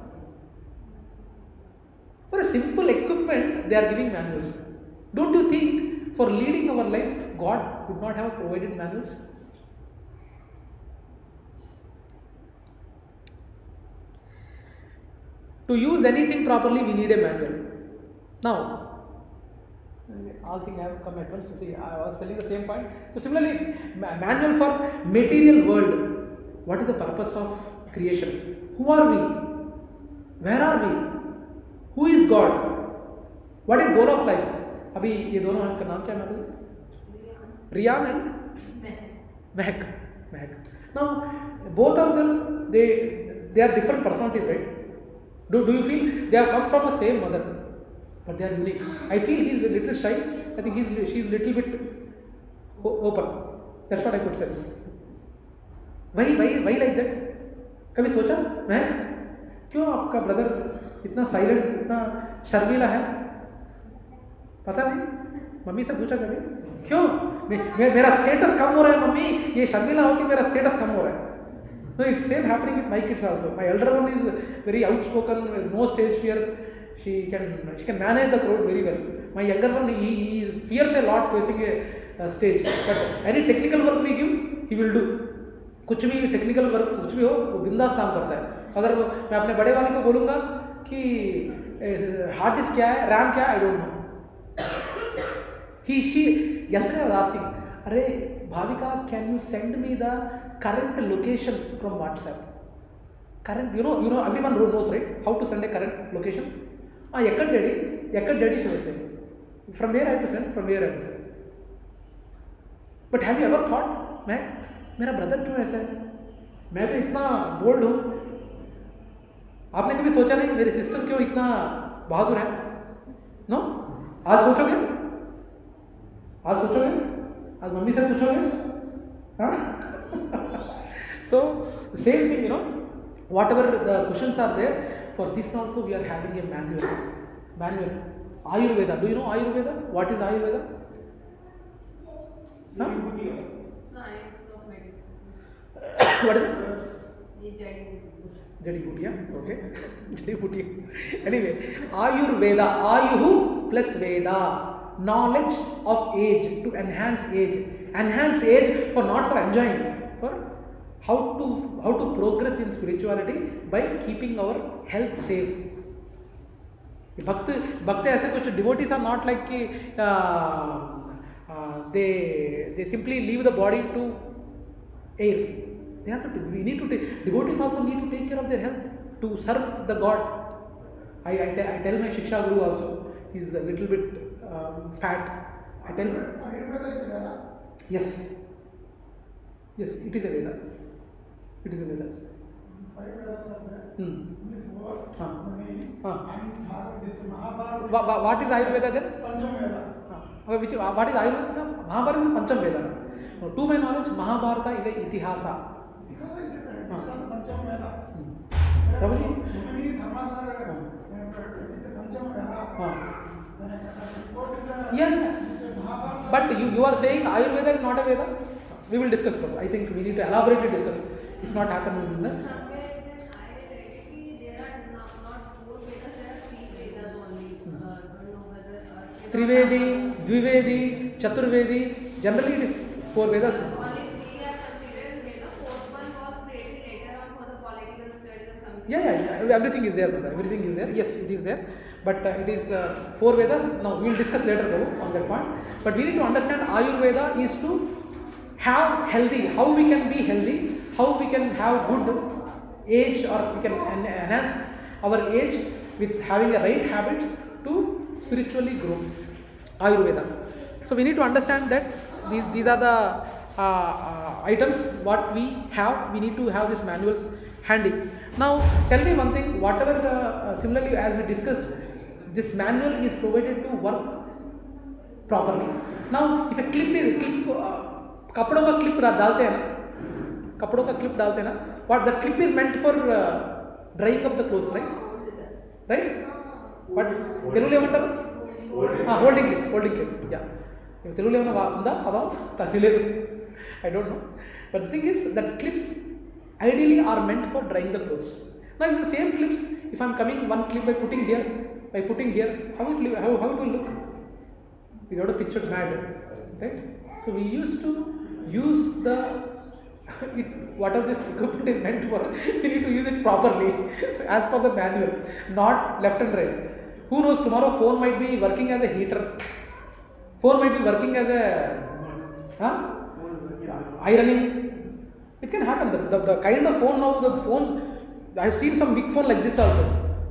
S1: For a simple equipment, they are giving manuals. Don't you think for leading our life, God would not have provided manuals? To use anything properly, we need a manual. Now, all things have come at once. See, I was telling the same point. So similarly, manual for material world. What is the purpose of creation? Who are we? Where are we? Who is God? What is goal of life? अभी ये दोनों का नाम क्या है? Riyan and Mehak. Now, both of them, they are different personalities, right? Do you feel they have come from the same mother, but they are unique? I feel he is a little shy. I think she is a little bit open. That's what I could sense. Why like that? कभी सोचा महक क्यों आपका brother इतना silent, इतना शर्मीला है? पता नहीं, mummy से पूछा कभी क्यों? मेरा स्टेटस कम हो रहा है मम्मी, ये शर्मीला हो कि मेरा स्टेटस कम हो रहा है. No, it's same happening with my kids also. My elder one is very outspoken, with no stage fear. She can manage the crowd very well. My younger one, he fears a lot facing a stage. But any technical work we give, he will do. कुछ भी technical work कुछ भी हो वो बिंदास काम करता है. अगर मैं अपने बड़े वाले को बोलूँगा कि हार्ड डिस्क क्या है, रैम क्या है, I don't know. She yesterday I was asking, अरे Bhavika, can you send me the current location from WhatsApp? Current, you know, everyone knows, right? How to send a current location? Yakad daddy, she was saying. From where I have to send? But have you ever thought, Mac, मेरा brother क्यों ऐसा है? मैं तो इतना bold हूँ. आपने कभी सोचा नहीं मेरी सिस्टर क्यों इतना बहादुर है? नो? आज सोचोगे? आज मम्मी से पूछोगे? हाँ? So same thing, you know, whatever the questions are there, for this also we are having a manual. Ayurveda. Do you know Ayurveda? What is Ayurveda? Huh?
S5: Science of medicine.
S1: What is it?
S5: Jadi
S1: Booty, okay. Jadi Booty. Anyway, Ayurveda, Ayuhu plus Veda, knowledge of age to enhance age for not for enjoying, for how to progress in spirituality by keeping our health safe. भक्त ऐसे कुछ devotees are not like कि they simply leave the body to air. They also devotees also need to take care of their health to serve the God. I tell my Shiksha Guru also, he's a little bit fat. I tell him. Yes, it is a Veda. It is a Veda.
S2: 5 Vedas are there. Only 4.
S1: What is Ayurveda then?
S2: Pancham Veda.
S1: What is Ayurveda? Mahabharata is Pancham Veda. Now, to my knowledge, Mahabharata is a Itihasa.
S2: Itihasa is different. Pancham Veda.
S1: Prabhuji?
S2: So many dharmas are Pancham Veda.
S1: Yeah. But you are saying Ayurveda is not a Veda? We will discuss. I think we need to elaborately discuss. It's not happening in the.
S5: Somewhere that I read there are not 4 Vedas, there are 3 Vedas only. Don't know whether.
S1: Trivedi, Dvivedi, Chaturvedi. Generally, it is 4 Vedas.
S5: Only 3 are considered Veda. 4th one was created later on for the political studies and something.
S1: Yeah. Everything is there, brother. Everything is there. Yes, it is there. But it is 4 Vedas. Now, we will discuss later on that point. But we need to understand Ayurveda is to have healthy, how we can be healthy, how we can have good age, or we can enhance our age with having the right habits to spiritually grow. Ayurveda. So we need to understand that these are the items what we have. We need to have these manuals handy. Now tell me one thing, whatever similarly as we discussed, this manual is provided to work properly. Now if a कपड़ों का clip डालते हैं ना, what the clip is meant for drying up the clothes, right? What Telugu ఏమంటారు? Holding clip, yeah. తెలుగులో ఏమైనా ఉందా పదం తెలియదు, I don't know. But the thing is that clips ideally are meant for drying the clothes. Now if the same clips, if I'm coming one clip by putting here, how it will look? We got a picture mad, right? So we used to use whatever this equipment is meant for, we need to use it properly as per the manual, not left and right. Who knows, tomorrow phone might be working as a heater, phone might be working as a ironing. It can happen. The kind of phone now, the phones, I've seen some big phone like this also.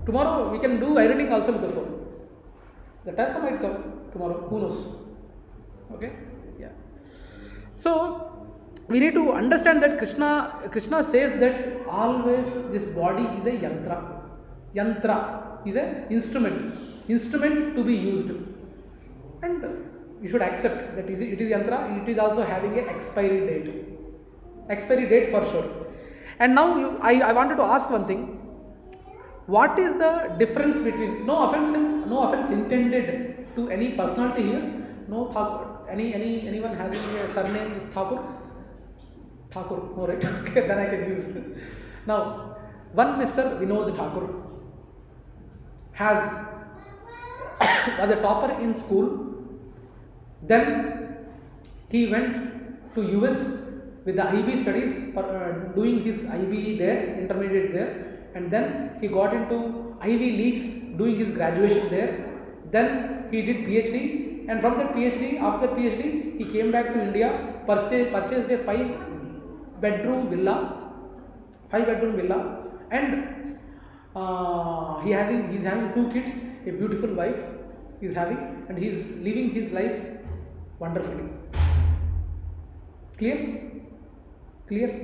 S1: Tomorrow we can do ironing also with the phone. The time might come tomorrow, who knows? Okay, yeah. So we need to understand that Krishna says that always this body is a yantra. Yantra is an instrument to be used, and you should accept that it is yantra. It is also having a expiry date for sure. And now I wanted to ask one thing. What is the difference between, no offense intended to any personality here, no Thakur, anyone having a surname Thakur, no, right? Okay, then I can use. Now one Mr. Vinod Thakur was a topper in school. Then he went to US with the IB studies, doing his IB there, intermediate there, and then he got into Ivy Leagues doing his graduation there. Then he did PhD, and from that PhD, after PhD, he came back to India, purchased a 5-bedroom villa, and he's having 2 kids, a beautiful wife he's having, and he's living his life wonderfully. Clear?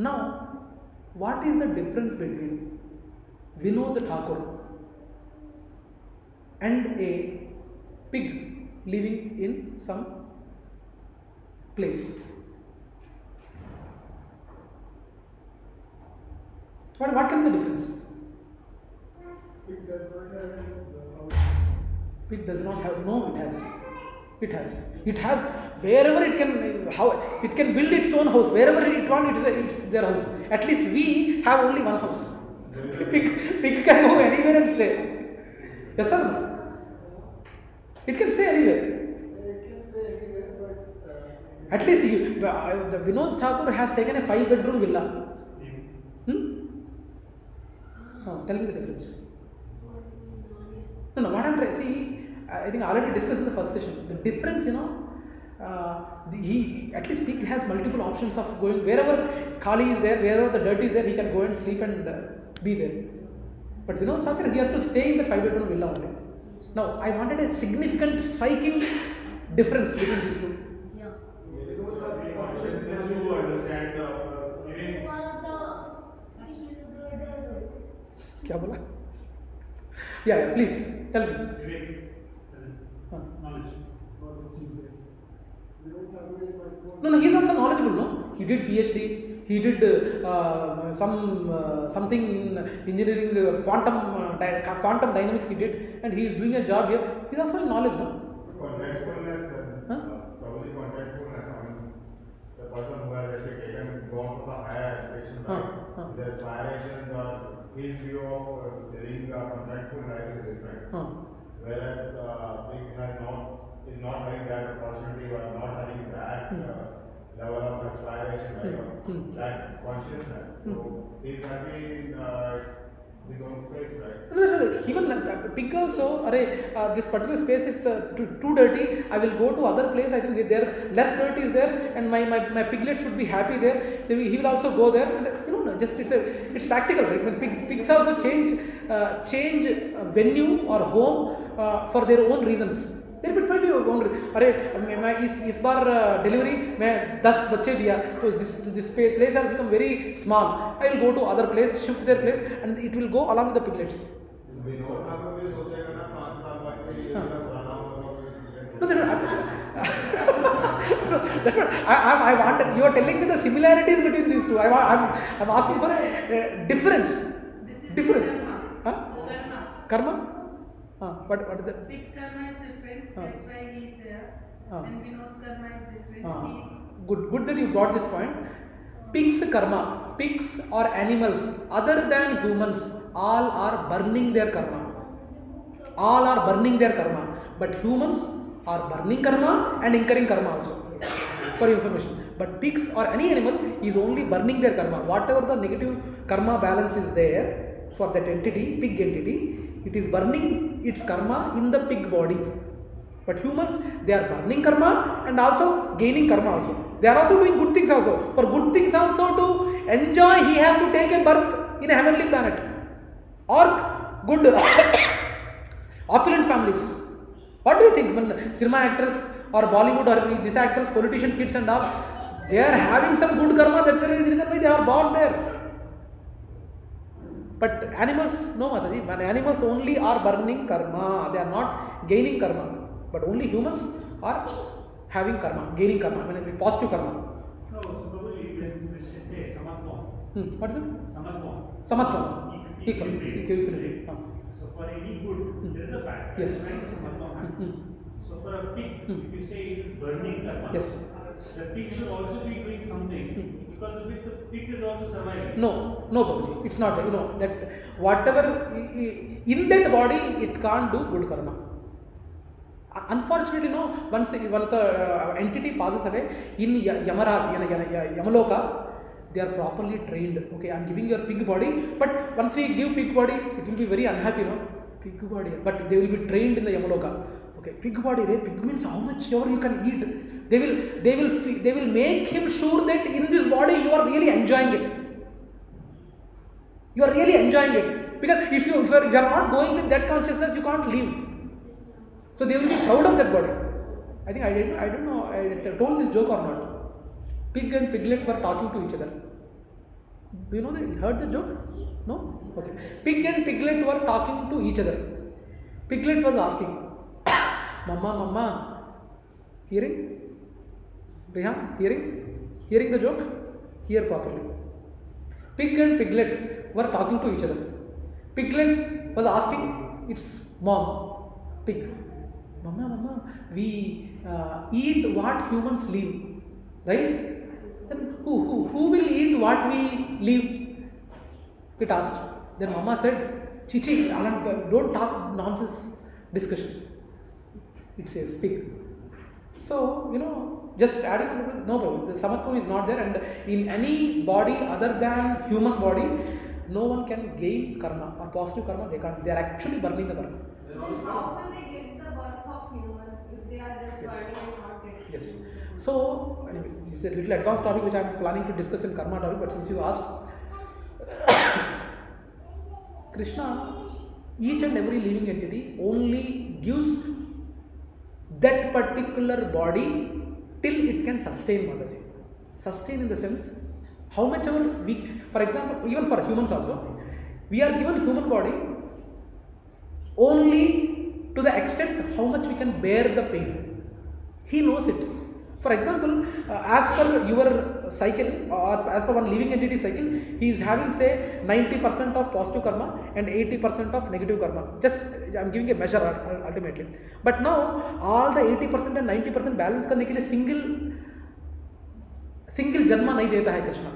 S1: Now, what is the difference between Vinod Thakur and a pig living in some place? What can be the difference? Pig does not have. No, it has. It has wherever it can. How it can build its own house wherever it wants. It's their house. At least we have only one house. Pig can go anywhere and stay. Yes, sir. It can stay anywhere. At least the Vinod Thakur has taken a 5-bedroom villa. No, tell me the difference. No, what I'm trying to see, I think I already discussed in the first session. The difference, at least pig has multiple options of going wherever Kali is there, wherever the dirt is there, he can go and sleep and be there. But Vinod Thakur, he has to stay in that 5-bedroom villa only. Now, I wanted a significant, striking difference between these two.
S7: Consciousness to understand
S1: क्या बोला? Yeah, please tell me.
S6: Knowledge.
S1: No, he's also knowledgeable. No, he did PhD. He did something in engineering, quantum dynamics. He did, and he is doing a job here. He's also in knowledge. No.
S7: contextualness, probably contextualness. I mean, the person who has actually gone for the higher education, right? His aspirations or his view of living a contextual life is different. Whereas pig is not having that opportunity or not having that level of aspiration, right? That consciousness. So he's happy in his own space, right?
S1: Even pig also, this particular space is too dirty. I will go to other place. I think there less dirt is there, and my piglets should be happy there. He will also go there. And, just it's practical, right? When pigs also change venue or home for their own reasons. There might be मैं इस बार delivery मैं 10 बच्चे दिया तो this place has become very small. I will go to other place, shift their place, and it will go along with the piglets. No, that's what I wanted. You are telling me the similarities between these two. I'm asking for a difference. Difference.
S5: Karma.
S1: What is that?
S5: Pig's karma is different. That's why he is there.
S4: And Vinod's karma is different.
S1: Good that you brought this point. Pigs karma, pigs or animals other than humans, all are burning their karma. All are burning their karma, but humans are burning karma and incurring karma also. For information, but pigs or any animal is only burning their karma. Whatever the negative karma balance is there for that entity, pig entity, it is burning its karma in the pig body. But humans, they are burning karma and also gaining karma also. They are also doing good things also. For good things also to enjoy, he has to take a birth in a heavenly planet or good opulent families. What do you think when cinema actors or Bollywood or these actors, politician kids and all, they are having some good karma, that's the reason why they are born there. But animals, no Mataji, when animals only are burning karma, they are not gaining karma. But only humans are having karma, gaining karma, when it positive karma.
S6: No, so probably when you say samatvam.
S1: What is it?
S6: Samatvam.
S1: Samatvam. Equal.
S6: Equilibrium. So for any good, there is a bad.
S1: Yes.
S6: Right? Samatvam happens. So for a pig, if you say it is burning karma,
S1: Yes.
S6: the pig should also be doing something because of which the pig is also surviving.
S1: No, Babuji, it's not. You know that whatever in that body, it can't do good karma. Unfortunately, no. Once a entity passes away in Yamaloka, they are properly trained. Okay, I am giving your pig body, but once we give pig body, it will be very unhappy, no. Pig body, but they will be trained in the Yamaloka. Okay, pig body, pig means how much ever you can eat. They will make him sure that in this body you are really enjoying it. You are really enjoying it, because if you are not going with that consciousness, you can't live. So they will be proud of that body. I think I don't know, I told this joke or not. Pig and piglet were talking to each other. Do you know that? Heard the joke? No? Okay. Pig and piglet were talking to each other. Piglet was asking, Mama, hearing? Rehan, hearing? Hearing the joke? Hear properly. Pig and piglet were talking to each other. Piglet was asking its mom, pig, Mama, we eat what humans leave, right? Then who will eat what we leave? It asked. Then Mama said, Chichi, don't talk nonsense discussion. It says pig. So, just adding, no, the samatvam is not there, and in any body other than human body, no one can gain karma or positive karma. They can't. They are actually burning the karma.
S5: How can they get the birth of human if they are just burning and not getting?
S1: Yes. So, anyway, this is a little advanced topic which I am planning to discuss in karma topic, but since you asked, Krishna, each and every living entity only gives that particular body till it can sustain, Mataji. Sustain in the sense, how much ever we, for example, even for humans also, we are given human body only to the extent how much we can bear the pain. He knows it. For example, as per your cycle, or as per one living entity cycle, he is having say 90% of positive karma and 80% of negative karma. Just I am giving a measure ultimately. But now all the 80% and 90% balance करने के लिए single जन्म नहीं देता है Krishna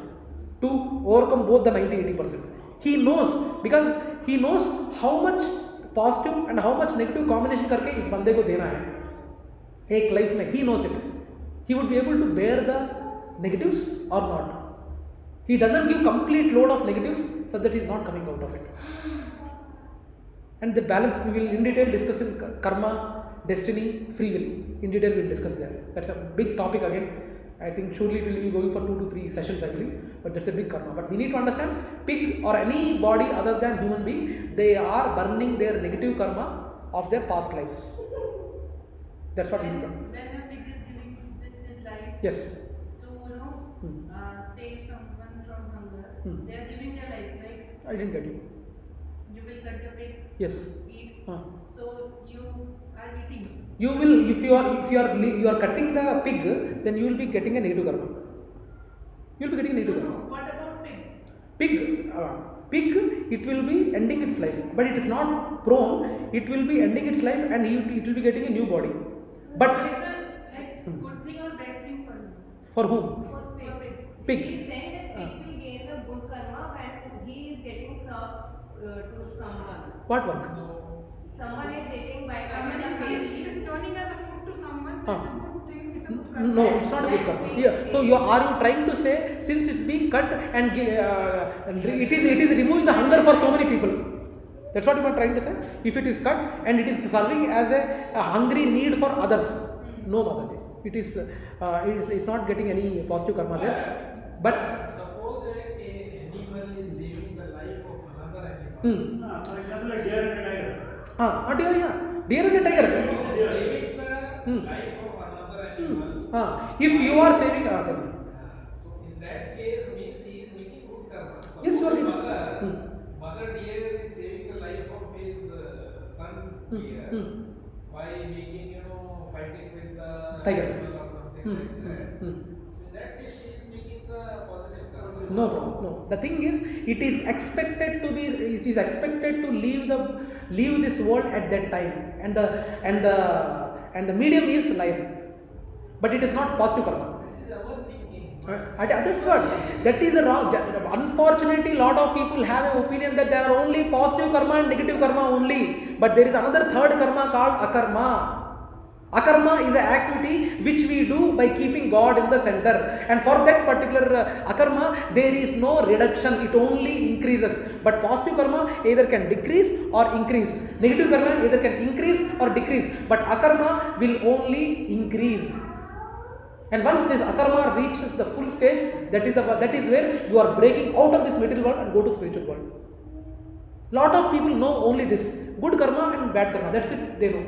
S1: to overcome both the 90-80%. He knows, because he knows how much positive and how much negative combination करके इस बंदे को देना है एक लाइफ में. He knows it. He would be able to bear the negatives or not. He doesn't give complete load of negatives so that he is not coming out of it. And the balance we will in detail discuss in karma, destiny, free will. In detail we will discuss that. That's a big topic again. I think surely it will be going for 2 to 3 sessions I believe. But that's a big karma. But we need to understand, pig or any body other than human being, they are burning their negative karma of their past lives. That's what we need to understand.
S4: When a pig is giving his life
S1: Yes.
S4: to save someone from hunger, they are giving their life, right?
S1: I didn't get you.
S4: You will cut the pig,
S1: Yes.
S4: eat.
S1: Huh.
S4: So you are eating.
S1: You will, if you are cutting the pig, then you will be getting a negative karma. You will be getting a negative karma.
S4: What about pig?
S1: Pig, it will be ending its life, but it is not prone. It will be ending its life, and it will be getting a new body. But
S4: So it's like
S1: For whom?
S5: For pig.
S1: Pig.
S5: She is saying that pig will gain the good karma when he is getting served to someone.
S1: What work?
S5: Someone is eating by
S4: Someone
S5: the
S4: is
S5: face.
S4: it is turning as a food to someone, so
S1: Huh.
S4: it's a good thing, it's a good karma.
S1: No, it's not a good karma. Yeah. So are you trying to say, since it's being cut and it is removing the hunger for so many people? That's what you are trying to say. If it is cut and it is serving as a hungry need for others, no, Mataji. It's not getting any positive karma there. But
S2: suppose an animal is saving the life of another animal.
S6: For example, a deer and a tiger.
S1: deer, yeah, deer and a tiger.
S2: Saving the life of another animal.
S1: If you are saving, tell me.
S2: So in that case means he is making good karma.
S1: Yes, you are
S2: Suppose
S1: making.
S2: mother deer is saving the life of his son deer by making fighting with the
S1: Tiger.
S2: animal or something like that. So in that case she is making the positive karma.
S1: No problem. No. The thing is, it is expected to leave this world at that time, and the medium is lion, but it is not positive karma.
S2: This is our thinking.
S1: That's what. That is the wrong. Unfortunately, a lot of people have an opinion that there are only positive karma and negative karma only, but there is another third karma called akarma. Akarma is an activity which we do by keeping God in the center, and for that particular akarma there is no reduction, it only increases. But positive karma either can decrease or increase, negative karma either can increase or decrease, but akarma will only increase. And once this akarma reaches the full stage, that is where you are breaking out of this material world and go to spiritual world. Lot of people know only this, good karma and bad karma, that's it, they know.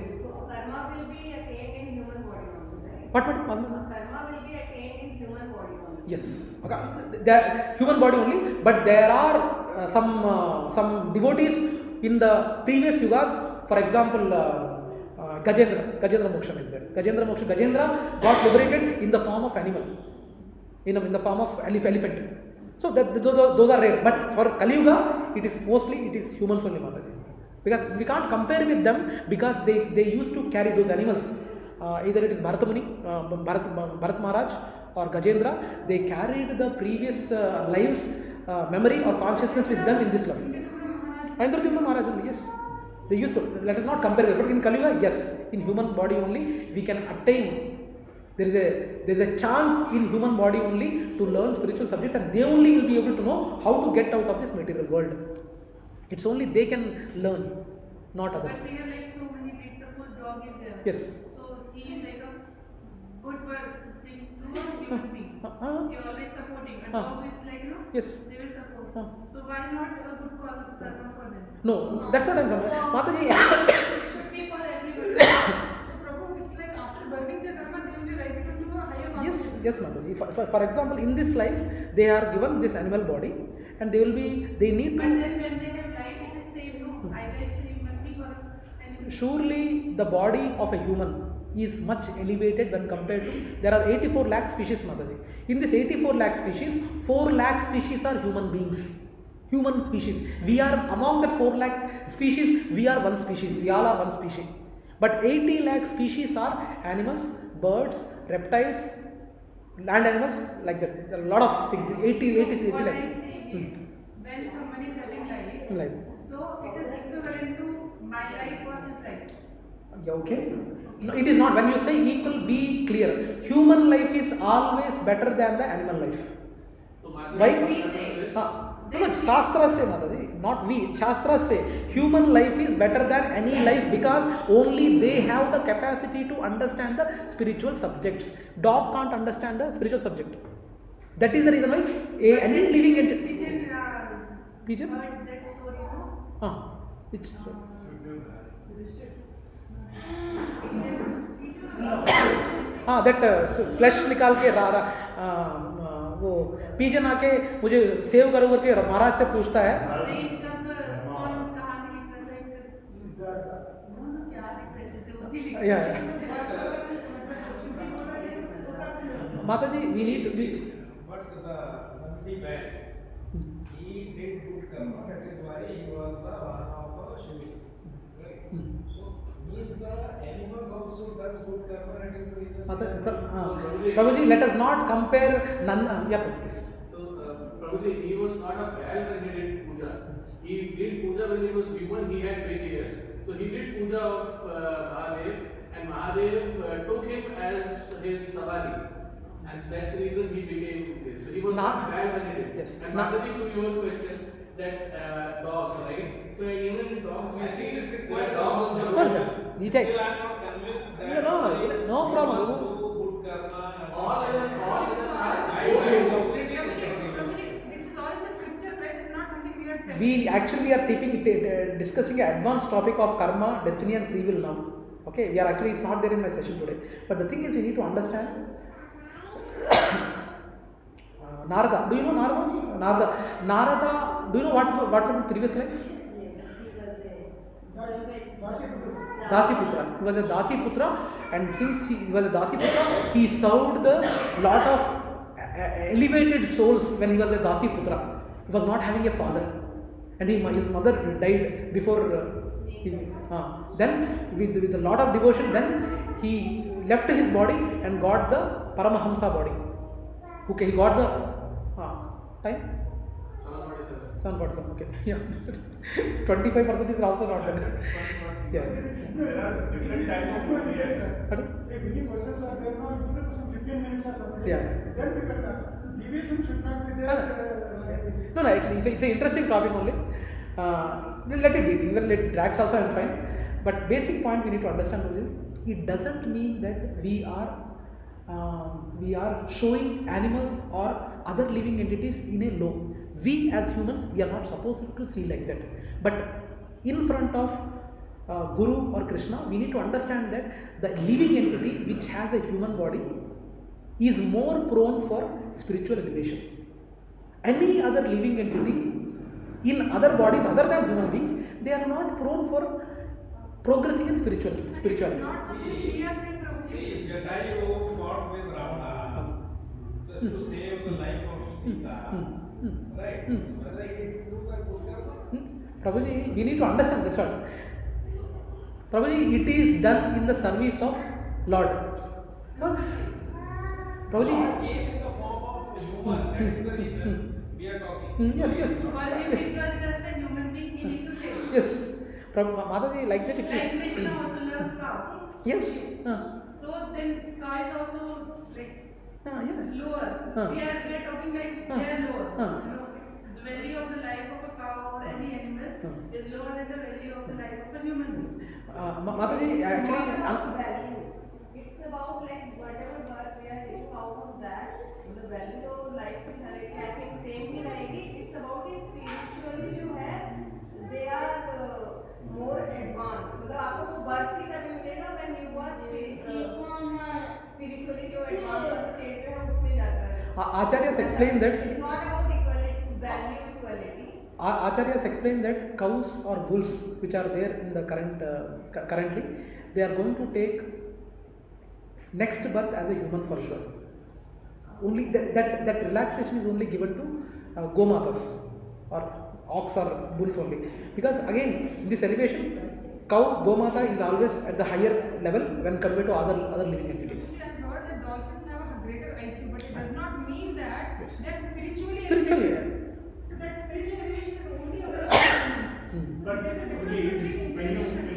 S5: Karma will be attained in human body only, right?
S1: What?
S5: Karma will be attained in human body only.
S1: Yes, okay. The human body only, but there are some devotees in the previous yugas. For example, Gajendra Moksha is there. Gajendra got liberated in the form of animal, in the form of elephant. So those are rare. But for Kali Yuga, it is humans only, Mataji. Because we can't compare with them, because they used to carry those animals. Either it is Bharat Muni, Bharat Maharaj or Gajendra, they carried the previous lives, memory or consciousness with them in this life. Indradyumna Maharaj only, yes. They used to. Let us not compare with, but in Kali Yuga, yes, in human body only we can attain. There is a chance in human body only to learn spiritual subjects, and they only will be able to know how to get out of this material world. It's only they can learn, not others.
S4: But we have like so many breeds. Suppose dog is there.
S1: Yes.
S4: So he is like a good thing to a human being. You're always supporting. And dog is like,
S1: Yes.
S4: they will support. So why not a good karma for them?
S1: No, that's what I'm saying. Mataji.
S4: It should be for everyone. So Prabhu, it's like after burning the karma, they will be rising up to a higher master.
S1: Yes, Mataji. For example, in this life, they are given this animal body, and they need
S4: But
S1: to.
S4: then when they have life, it is same, no? Either it's a human being or an animal.
S1: Surely the body of a human is much elevated when compared to. There are 84 lakh species, Mataji. In this 84 lakh species, 4 lakh species are human beings. Human species. We are among that 4 lakh species, we are one species. We all are one species. But 80 lakh species are animals, birds, reptiles, land animals, like that. There are a lot of things. 80
S4: What
S1: lakh.
S4: I'm saying is, when someone is having life, so it is equivalent to my life or this life.
S1: Yeah, okay. No, it is not. When you say equal, be clear. Human life is always better than the animal life. Why?
S4: We say.
S1: No, Shastras say, Mataji, not we. Shastras say human life is better than any life because only they have the capacity to understand the spiritual subjects. Dog can't understand the spiritual subject. That is the reason why any living entity. Pigeon?
S4: Heard that story, no?
S1: Which story? that flash निकाल के वो pigeon आके मुझे save करो करके महाराज से पूछता है।
S4: नहीं, जब कौन कहानी लिख रहे थे, क्या लिख रहे थे, वो भी लिख रहे थे।
S1: Mataji, we need to be.
S2: But the Nandi man, he did good karma. That is why he was the one of the Shiva. Right? So means the the animals also does good karma, and it is the reason.
S1: Prabhuji, let us not compare none. Yeah, please.
S3: So, Prabhuji, he was not a bad when he did puja. He did puja when he was human, he had big ears. So he did puja of Mahadev, and Mahadev took him as his savari. And that's the reason he became this. So he was not bad when he did.
S1: Yes.
S3: And Mataji, to your question, that dogs, right? So even in dogs, we see there are dogs on the road.
S1: You take.
S2: Still, I am not convinced that
S1: No problem.
S2: he must do good karma.
S3: All in
S4: Prabhuji, this is all in the scriptures, right? It's not something we are telling.
S1: We actually are discussing an advanced topic of karma, destiny, and free will now. Okay, we are actually, it's not there in my session today. But the thing is, we need to understand. Narada, do you know Narada? Narada, do you know what was his previous life? Dasiputra. He was a Dasiputra, and since he was a Dasiputra, he served the lot of elevated souls when he was a Dasiputra. He was not having a father, and his mother died before. Then, with a lot of devotion, then he left his body and got the Paramahamsa body. Okay, he got the time. 747. Okay, yeah. 25% is also not done. Yeah.
S6: There are different types of prayers.
S1: Pardon?
S2: If many questions are there now, you can 15 minutes or something.
S1: Yeah.
S2: Then we can talk. Deviation should not be there. Like this.
S1: No, actually, it's an interesting topic only. Let it be. Even let drags also, I'm fine. But basic point we need to understand is, it doesn't mean that we are showing animals or other living entities in a low. We as humans, we are not supposed to see like that. But in front of Guru or Krishna, we need to understand that the living entity which has a human body is more prone for spiritual elevation. Any other living entity in other bodies other than human beings, they are not prone for progressing in spirituality.
S4: It's not something we are saying, Prabhuji.
S2: See, Jatayu fought with Ravana just to save the life of Sita. Right? Whether it is good or good.
S1: Prabhuji, we need to understand this one. Prabhuji, it is done in the service of Lord. Prabhuji.
S2: God came in the form of human. That is the reason we are talking.
S1: Yes.
S5: For him, it was just a human being he need to save.
S1: Yes. Mataji, like that if
S5: Like
S1: you.
S5: Krishna also loves cow.
S1: Yes.
S5: So then cow is also like
S1: Yeah.
S5: lower. We are talking like they are lower. You know, the value of the life of a cow or any animal is lower than the value of the life of a human being.
S1: Mataji, actually.
S5: Value. It's about like whatever birth we are taking out of that, the value of life will have. I think same thing it's about the spiritually you have, they are more advanced. मतलब आपको वो birth ही तभी मिलेगा when you are spiritually जो advanced state पे हम उसमें जाता है.
S1: Acharyas explain that.
S5: It's not about equality, value equality.
S1: Acharyas explain that cows or bulls which are there in the currently, they are going to take next birth as a human for sure. Only that relaxation is only given to gomatas or ox or bulls only, because again in this elevation, cow gomata is always at the higher level when compared to other living entities.
S4: I heard that dolphins have a greater IQ, but it does not mean that they're spiritually
S1: Spiritually,
S4: elevated. So that spiritual elevation is only a
S6: But when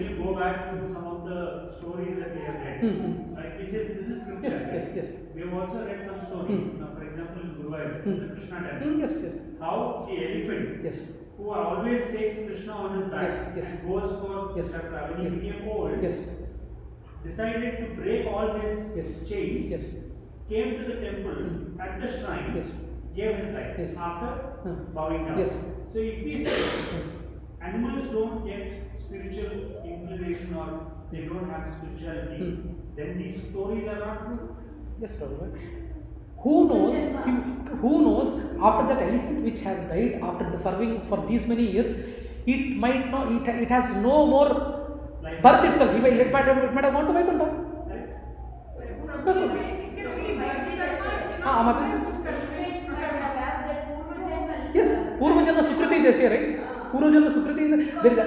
S6: you go back to some of the stories that we have read, like this is scripture.
S1: Yes.
S6: We have also read some stories. Now, for example, in Guruvayur, this is the Krishna temple.
S1: Yes.
S6: How the elephant, who always takes Krishna on his back and goes for Yatra, when he became old, decided to break all his chains, came to the temple at the shrine, gave his life after bowing down. So if we say animals don't get spiritual inclination or they don't have spirituality, then these stories are not true.
S1: Yes, Prabhu. Who knows after that elephant which has died after serving for these many years, it might not, it has no more birth itself. It might have gone to Vaikuntha. Yes, Purva Janma Sukriti they say, right? Purva Janma Sukriti, there is a.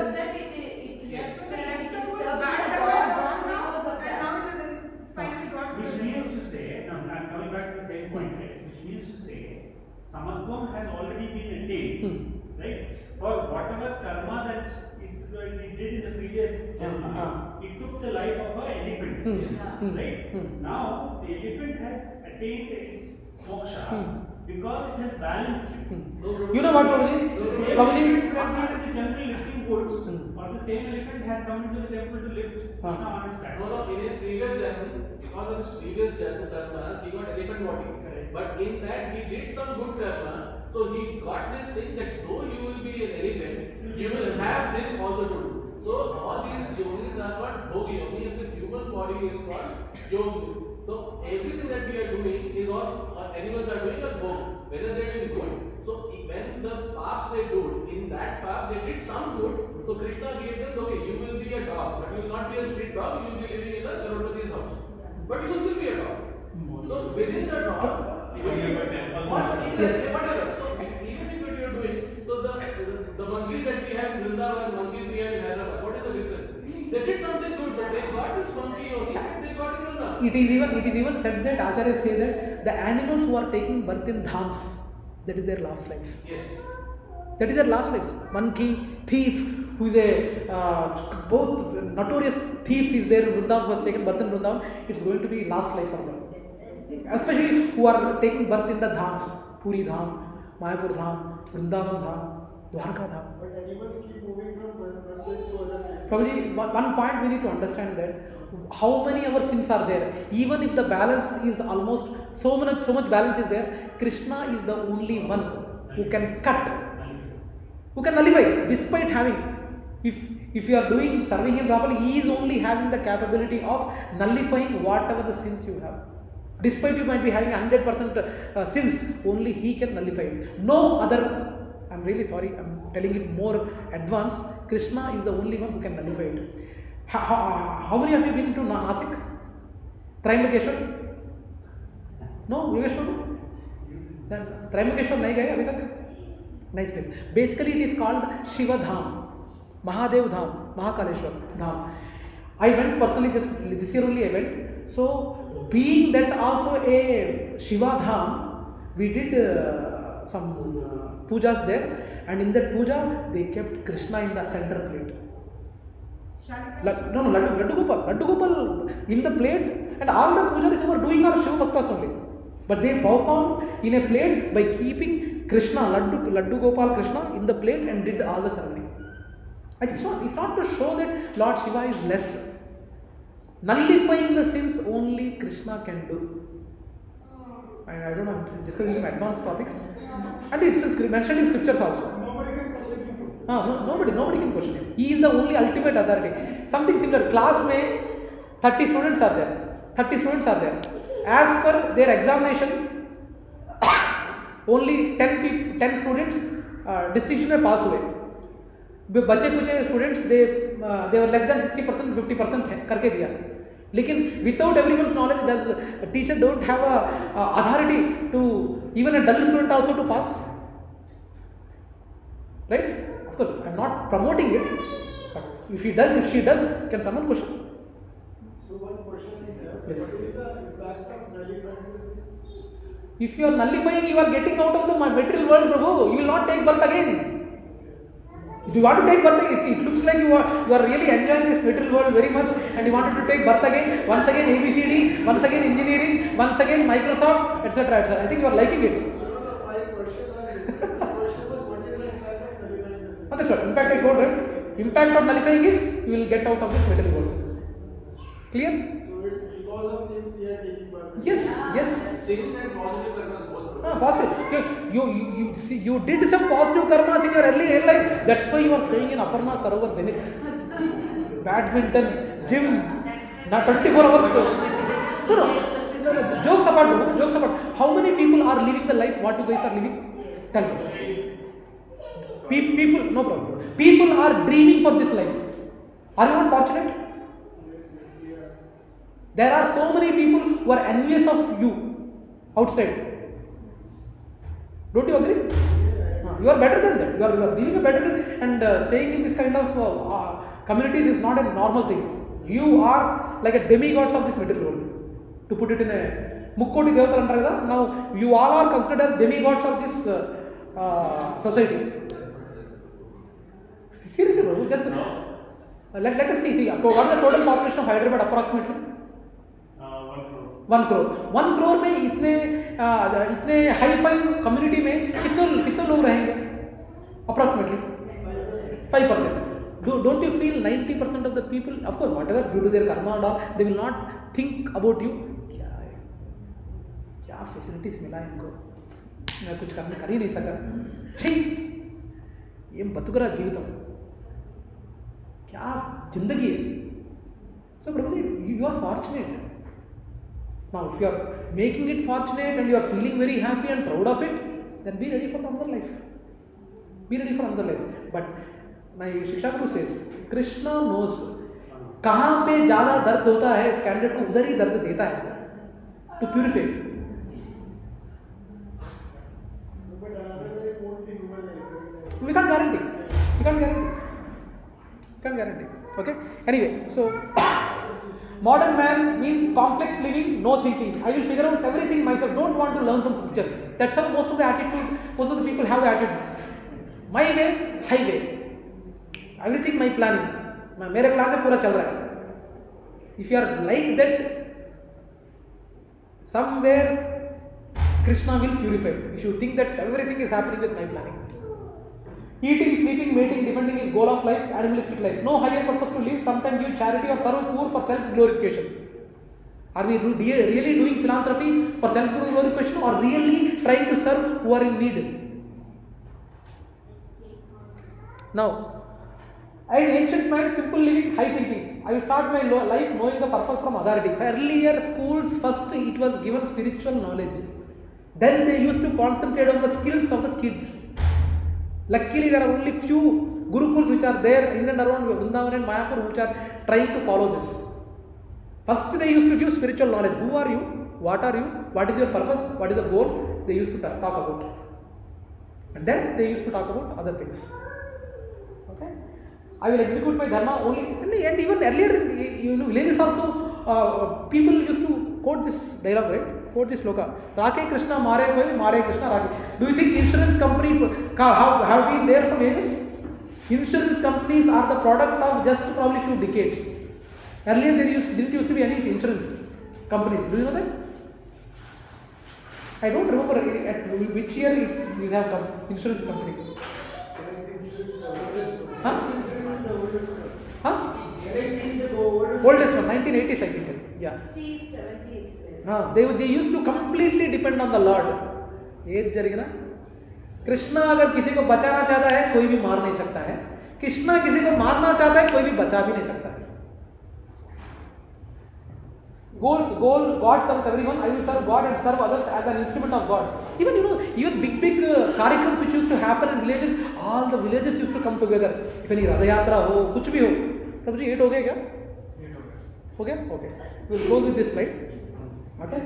S6: Samatvam has already been attained, right? For whatever karma that it did in the previous janma, it took the life of an elephant, right? Now the elephant has attained its moksha because it has balanced it.
S1: You know what, Prabhuji?
S6: The same
S1: Prabhuji,
S6: elephant that is in the jungle lifting woods, or the same elephant has come into the temple to lift Krishna on its back.
S3: No, in his previous janma, because of his previous karma, he got elephant body. But in that, he did some good karma, so he got this thing that though you will be an elephant, you will have this also to do. So all these yonis are called bhogi. Only if the human body is called yogi. So everything that we are doing is all animals are doing a bhog, whether they are doing good. So when the paths they do, in that path they did some good. So Krishna gave them, okay, you will be a dog, but you will not be a street dog. You will be living in a Karotpati's house, but you will still be a dog. So within the dog.
S1: Yes.
S3: Whatever. So even if what you are doing, so the monkeys that we have in Vrindavan and monkeys we have in Hyderabad, what is the difference? They did something good, but they got this monkey only, they got it in Vrindavan.
S1: It is even said that Acharyas say that the animals who are taking birth in dhams, that is their last life.
S3: Yes.
S1: That is their last lives. Monkey, thief, who is a both notorious thief is there in Vrindavan, who has taken birth in Vrindavan, it's going to be last life for them. Especially who are taking birth in the dhams, Puri Dham, Mayapur Dham, Vrindavan Dham, Dwarka Dham.
S2: But animals keep moving from one place to other place.
S1: Prabhuji, one point we need to understand that how many our sins are there. Even if the balance is almost so much balance is there, Krishna is the only one who can cut, who can nullify, despite having. If you are serving him properly, he is only having the capability of nullifying whatever the sins you have. Despite you might be having 100% sins, only he can nullify it. No other, I'm really sorry, I'm telling it more advanced, Krishna is the only one who can nullify it. How many of you been to Nasik? Trimbakeshwar? No? Yogesh Babu? Trimbakeshwar nahi gaye abhi tak? Nice place. Basically it is called Shiva Dham, Mahadev Dham, Mahakaleshwar Dham. I went personally, just this year only I went. So being that also a Shiva Dham, we did some pujas there, and in that puja they kept Krishna in the center plate. Laddu Gopal in the plate, and all the pujaris were doing are Shiva Bhaktas only. But they performed in a plate by keeping Krishna, Laddu Gopal Krishna in the plate and did all the ceremony. It's not to show that Lord Shiva is less. Nullifying the sins only Krishna can do. I don't know, I'm discussing some advanced topics. And it's mentioned in scriptures also.
S2: Nobody can question him.
S1: Nobody can question him. He is the only ultimate authority. Something similar. Class mein 30 students are there. As per their examination, only 10 students distinction mein pass हुए. बचे कुछ students they were less than 60%, 50% करके दिया. लेकिन without everyone's knowledge, does a teacher don't have a authority to even a dull student also to pass? Right? Of course, I am not promoting it, but if she does, can someone question?
S2: So one question is here.
S1: Yes.
S2: What is the impact of nullifying the sins?
S1: If you are nullifying, you are getting out of the material world, Prabhu. You will not take birth again. If you want to take birth again, it looks like you are really enjoying this material world very much, and you wanted to take birth again, once again ABCD, once again engineering, once again Microsoft, etc. etc. I think you are liking it.
S2: My question was what is the impact of nullifying the sins?
S1: That's right. Impact I told, right? Impact of nullifying is you will get out of this material world. Clear?
S2: So it's because of sins we are taking birth.
S1: Yes.
S3: Sins and positive karma is both.
S1: Positive. Okay. You did some positive karmas in your early life. That's why you are staying in Aparna Sarovar Zenith. Badminton, gym, now 24 hours. No. Jokes apart. How many people are living the life what you guys are living? Tell me. People, no problem. People are dreaming for this life. Are you not fortunate? There are so many people who are envious of you outside. Don't you agree? You are better than that. You are living a better and staying in this kind of communities is not a normal thing. You are like a demigods of this material world. To put it in ముక్కోటి దేవతలు అంటారు కదా. Now you all are considered as demigods of this society. Seriously bro, just let us see what is the total population of Hyderabad approximately? 1 crore. 1 crore में इतने hi fi community में कितने लोग रहेंगे approximately? 5%. Don't you feel 90% of the people, of course, whatever due to their karma and all, they will not think about you. क्या facilities मिला इनको, मैं कुछ कर ही नहीं सका, छी ये बतुकरा जीवितम, क्या जिंदगी है. So probably you are fortunate. Now if you are making it fortunate and you are feeling very happy and proud of it, then be ready for another life. Be ready for another life. But my Shiksha Guru says, Krishna knows कहाँ पे ज़्यादा दर्द होता है, इस candidate को उधर ही दर्द देता है to purify. We can't guarantee. Okay. Anyway, so modern man means complex living, no thinking. I will figure out everything myself. Don't want to learn from scriptures. That's how most of the people have the attitude. My way, highway. Everything my planning. मेरे plan से पूरा चल रहा है. If you are like that, somewhere Krishna will purify. If you think that everything is happening with my planning. Eating, sleeping, mating, defending is goal of life, animalistic life. No higher purpose to live. Sometimes give charity or serve poor for self-glorification. Are we really doing philanthropy for self-glorification or really trying to serve who are in need? Now, an ancient man, simple living, high thinking. I will start my life knowing the purpose from authority. Earlier schools, first it was given spiritual knowledge. Then they used to concentrate on the skills of the kids. Luckily, there are only few gurukuls which are there in and around Vrindavan and Mayapur which are trying to follow this. First, they used to give spiritual knowledge. Who are you? What are you? What is your purpose? What is the goal? They used to talk about. And then they used to talk about other things. Okay? I will execute my dharma only. And even earlier, villages also, people used to quote this dialogue, right? Quote this sloka. Rake Krishna, Mare Krishna, Rake. Do you think insurance companies have been there for ages? Insurance companies are the product of just probably few decades. Earlier there didn't used to be any insurance companies. Do you know that? I don't remember at which year these have come. Insurance company. Oldest one, 1980s I think. Yeah. 60s, 70s. They used to completely depend on the Lord. ये जरिए कृष्णा अगर किसी को बचाना चाहता है कोई भी मार नहीं सकता है. कृष्णा किसी को मारना चाहता है कोई भी बचा भी नहीं सकता है. Goals, God serves everyone. I will serve God and serve others as an instrument of God. Even big कार्यक्रम which used to happen in villages, all the villages used to come together. If any Radha Yatra हो, कुछ भी हो. प्रभु जी 8 हो गए क्या? 8 हो गया? Okay. We will close with this slide. Okay.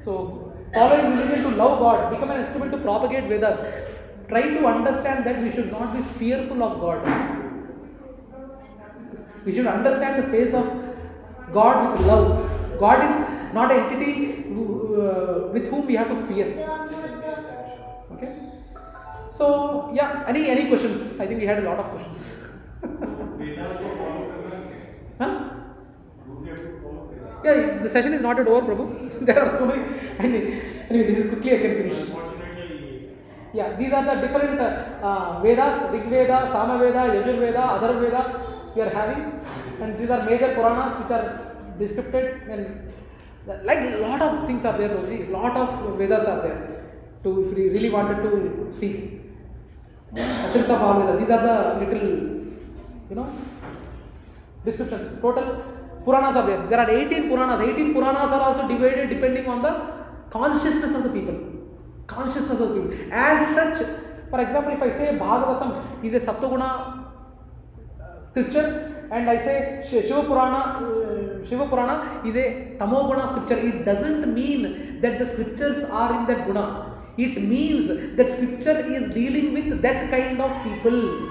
S1: So, following religion to love God, become an instrument to propagate Vedas. Try to understand that we should not be fearful of God. We should understand the face of God with love. God is not an entity with whom we have to fear. Okay. So yeah, any questions? I think we had a lot of questions. Huh? Yeah, the session is not yet over, Prabhu. There are so many. Anyway, this is quickly I can finish. Yeah, these are the different Vedas: Rig Veda, Sama Veda, Yajur Veda, Adhar Veda we are having, and these are major Puranas which are descripted, and like a lot of things are there, Prabhuji. Lot of Vedas are there. If we really wanted to see essence of all Vedas, these are the little, description. Total Puranas are there. There are 18 Puranas. 18 Puranas are also divided depending on the consciousness of the people. Consciousness of the people. As such, for example, if I say Bhagavatam is a Saptaguna scripture, and I say Shiva Purana is a Tamoguna scripture, it doesn't mean that the scriptures are in that guna. It means that scripture is dealing with that kind of people.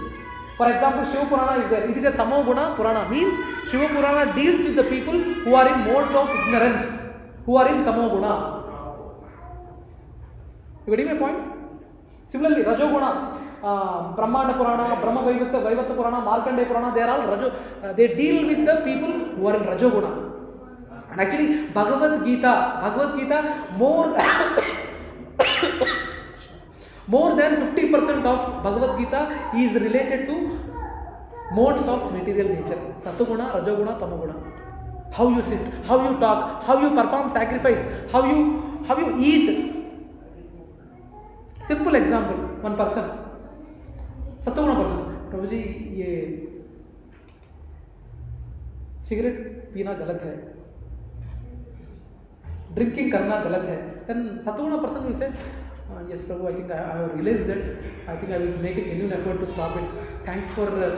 S1: For example, Shiva Purana is there. It is a Tamoguna Purana. Means Shiva Purana deals with the people who are in modes of ignorance, who are in Tamoguna. You getting my point? Similarly, Rajoguna, Brahmanda Purana, Brahma Vaivatta Purana, Markandeya Purana, they are all they deal with the people who are in Rajoguna. And actually, Bhagavad Gita, more than 50% of Bhagavad Gita is related to modes of material nature. Satoguna, Rajoguna, Tamoguna. How you sit, how you talk, how you perform sacrifice, how you eat. Simple example, one person, Satoguna person, Prabhuji, ये cigarette पीना गलत है, drinking करना गलत है. Then Satoguna person will say, yes Prabhu, I think I have realized that, I think I will make a genuine effort to stop it. Thanks for the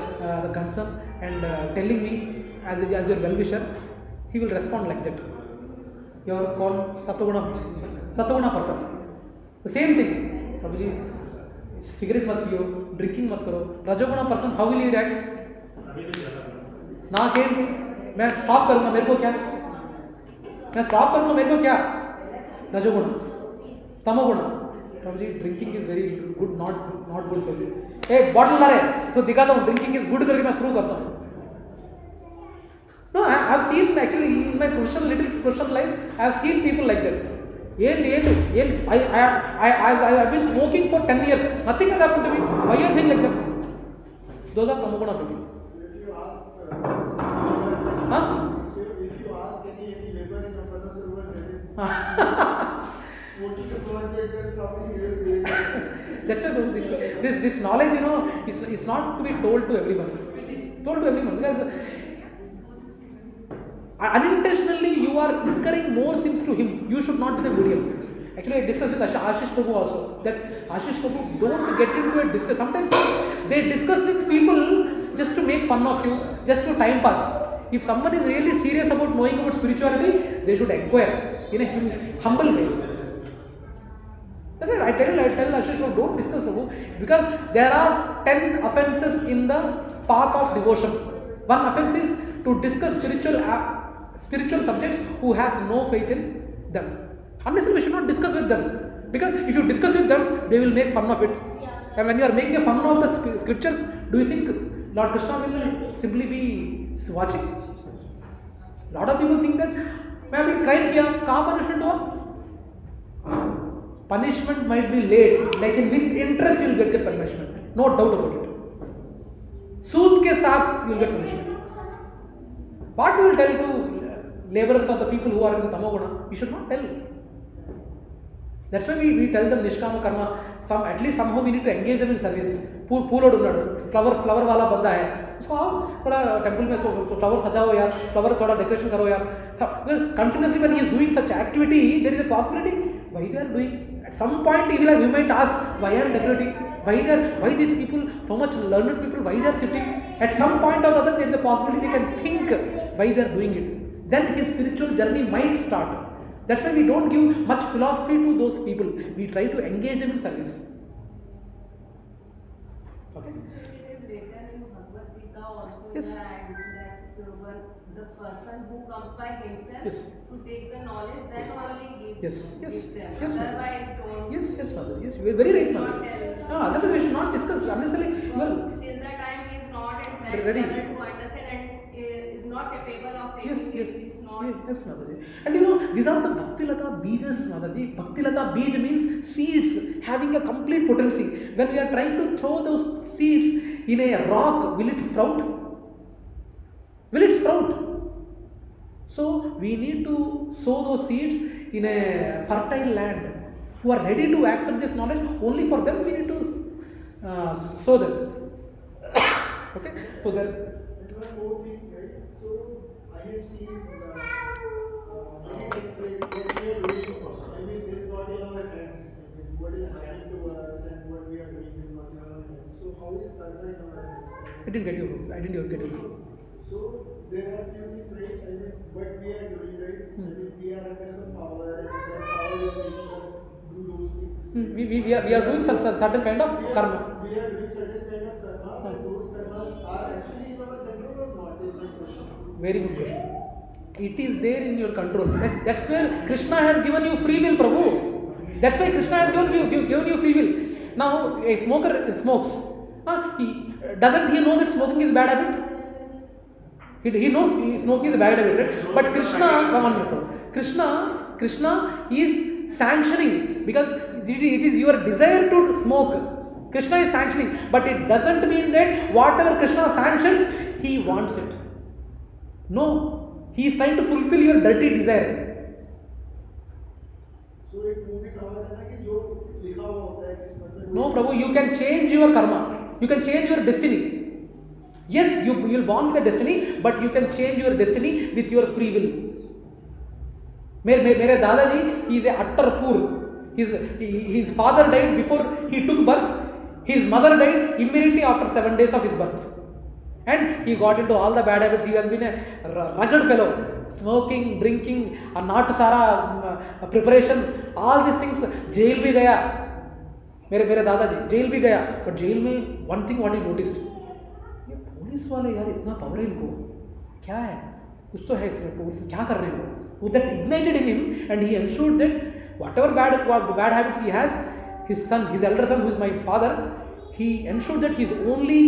S1: concern and telling me as your well-wisher. He will respond like that. You are called Satoguna person. The same thing. Prabhuji, cigarette mat piyo, drinking mat karo. Rajoguna person, how will he react? ना खेल थी, मैं stop करूँगा मेरे को क्या? मैं stop करूँगा मेरे को क्या? रजोगुणा, तमोगुणा. Prabhuji, drinking is very good, not good for you. A bottle ला रहे, so दिखाता हूँ drinking is good करके मैं प्रूव करता हूँ. No, I have seen actually in my professional life, I have seen people like that. I have been smoking for 10 years. Nothing has happened to me. Why are you saying like that? Those are Tamoguna people.
S7: If you ask, if you ask any labor in the furnace over smoking is not good, then probably will be.
S1: That's why this knowledge, you know, is not to be told to everyone. Because unintentionally you are incurring more sins to him. You should not be the medium. Actually, I discussed with Ashish Prabhu also that Ashish Prabhu don't get into a discussion. Sometimes they discuss with people just to make fun of you, just to time pass. If someone is really serious about knowing about spirituality, they should inquire in a humble way. That's why I tell Ashish Prabhu, don't discuss Prabhu, because there are 10 offences in the path of devotion. One offence is to discuss spiritual subjects who has no faith in them. Honestly, we should not discuss with them, because if you discuss with them, they will make fun of it. And when you are making a fun of the scriptures, do you think Lord Krishna will simply be watching? A lot of people think that मैं अभी crime किया, कहाँ punishment हुआ? Punishment might be late, लेकिन with interest you will get punishment, no doubt about it. सूद के साथ you will get punishment. What we will tell to laborers or the people who are in the Tamoguna? We should not tell. That's why we tell them Nishkama Karma. At least somehow we need to engage them in service. Poor flower वाला बंदा है, उसको आओ थोड़ा temple में flower सजाओ यार, flower थोड़ा डेकोरेशन करो यार. Continuously when he is doing such activity, there is a possibility why they are doing. At some point he might ask, why are decorating? Why these people, so much learned people, why they are sitting? At some point or the other, there is a possibility they can think why they are doing it. Then his spiritual journey might start. That's why we don't give much philosophy to those people. We try to engage them in service. Okay.
S5: It is written in Bhagavad Gita also
S1: Yes.
S5: that the person who comes by himself
S1: Yes.
S5: to take the knowledge, that only gives them.
S1: Yes,
S5: Otherwise, don't.
S1: Yes, mother. Yes, you are very right,
S5: Not
S1: mother.
S5: tell.
S1: No, otherwise we should not discuss unnecessarily.
S5: Till the time he is not at that
S1: Ready.
S5: level to understand and is not capable of taking
S1: Yes,
S5: it. It's not.
S1: yes, Mataji. And you know, these are the Bhakti Lata Beejas, Mataji. Bhakti Lata Beej means seeds having a complete potency. When we are trying to throw those seeds in a rock, will it sprout? Will it sprout? So we need to sow those seeds in a fertile land. Who are ready to accept this knowledge, only for them we need to sow them. Okay, so then.
S7: One more thing, right? So I have seen many things what we are doing. I mean, this is not in our hands. What is happening to us and what we are doing is not in our hands. So how is karma in our hands?
S1: I didn't get you.
S7: So there are few things, right? I mean, what we are doing, right? I mean, we are under some power, and that power is making us do those things.
S1: We are doing certain kind of karma.
S7: We are doing certain kind of karma, and those karmas are actually in our control or not? Is my question.
S1: Very good question. It is there in your control. That's where Krishna has given you free will, Prabhu. That's why Krishna has given you free will. Now, a smoker smokes. Doesn't he know that smoking is a bad habit? He knows smoking is a bad habit, right? But Krishna is sanctioning because it is your desire to smoke. Krishna is sanctioning, but it doesn't mean that whatever Krishna sanctions, he wants it. No, he is trying to fulfill your dirty desire. No, Prabhu, you can change your karma. You can change your destiny. Yes, you will born with a destiny, but you can change your destiny with your free will. Mere Dadaji, he is a utter poor. His father died before he took birth. His mother died immediately after 7 days of his birth. And he got into all the bad habits. He has been a rugged fellow. Smoking, drinking, not sara preparation, all these things. Jail bhi gaya. मेरे दादाजी jail भी गया, but jail में one thing what he noticed, ये police वाले यार इतना power है इनको, क्या है, कुछ तो है इसमें, पुलिस क्या कर रहे हैं वो. That ignited in him and he ensured that whatever bad habits he has, his son, his elder son, who is my father, he ensured that he is only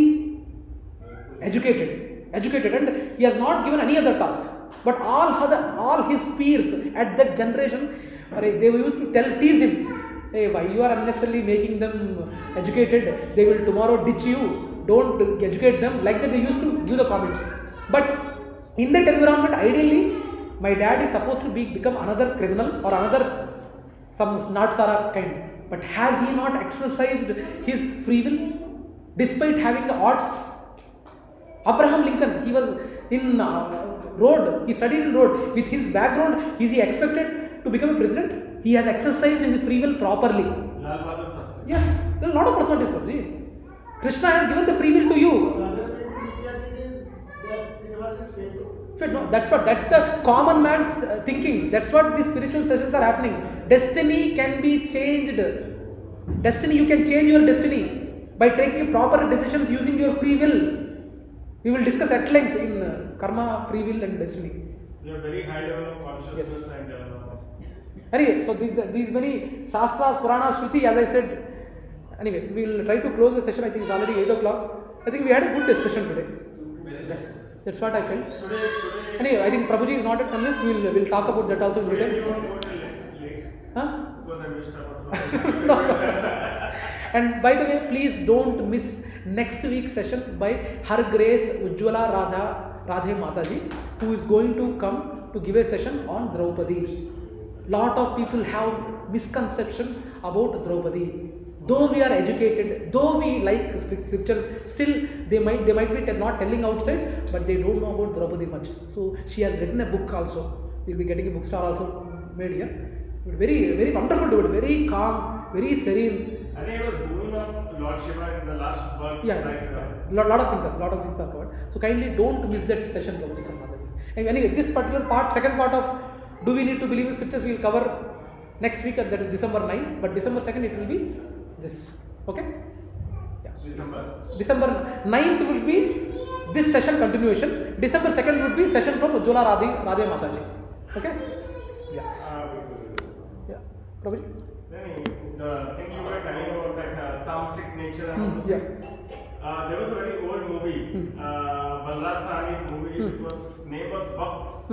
S1: educated, and he has not given any other task. But all his peers at that generation, they used to tease him, hey, why you are unnecessarily making them educated, they will tomorrow ditch you, don't educate them, like that they used to give the comments. But in that environment, ideally my dad is supposed to become another criminal or another some not sara kind, but has he not exercised his free will despite having the odds? Abraham Lincoln, he was in road, he studied in road, with his background, is he expected to become a president? He has exercised his free will properly. Yes, there are a lot of personalities. Krishna has given the free will to you. No, that's the common man's thinking. That's what the spiritual sessions are happening. Destiny can be changed. Destiny, you can change your destiny by taking proper decisions using your free will. We will discuss at length in karma, free will and destiny.
S6: You have very high level of consciousness. Yes. And
S1: anyway, so these many Shastras, Puranas, Shruti, as I said. Anyway, we will try to close the session. I think it's already 8 o'clock. I think we had a good discussion today. That's what I felt. Anyway, I think Prabhuji is not yet convinced. We'll talk about that also in detail. Huh? No. And by the way, please don't miss next week's session by Her Grace Ujjwala Radhe Mataji, who is going to come to give a session on Draupadi. Lot of people have misconceptions about Draupadi. Though we are educated, though we like scriptures, still they might be not telling outside, but they don't know about Draupadi much. So she has written a book also. We'll be getting a bookstore also made here. Very, very wonderful to it. Very calm, very serene.
S6: I think it was Boon of Lord Shiva in the last one.
S1: Yeah, lot of things are covered. So kindly don't miss that session, Prabhuji Samadhi. And anyway, this particular part, second part of Do We Need to Believe in Scriptures, we will cover next week, and that is December 9th. But December 2nd it will be this. Okay? Yeah. December 9th will be this session continuation. December 2nd would be session from Ujjwala Radhe Mataji. Okay? Yeah. Prabhuji?
S6: The thing you were telling about that tamasic nature and all those things. There was a very old movie, Ballar Sahni's movie, which was name was Bhakt.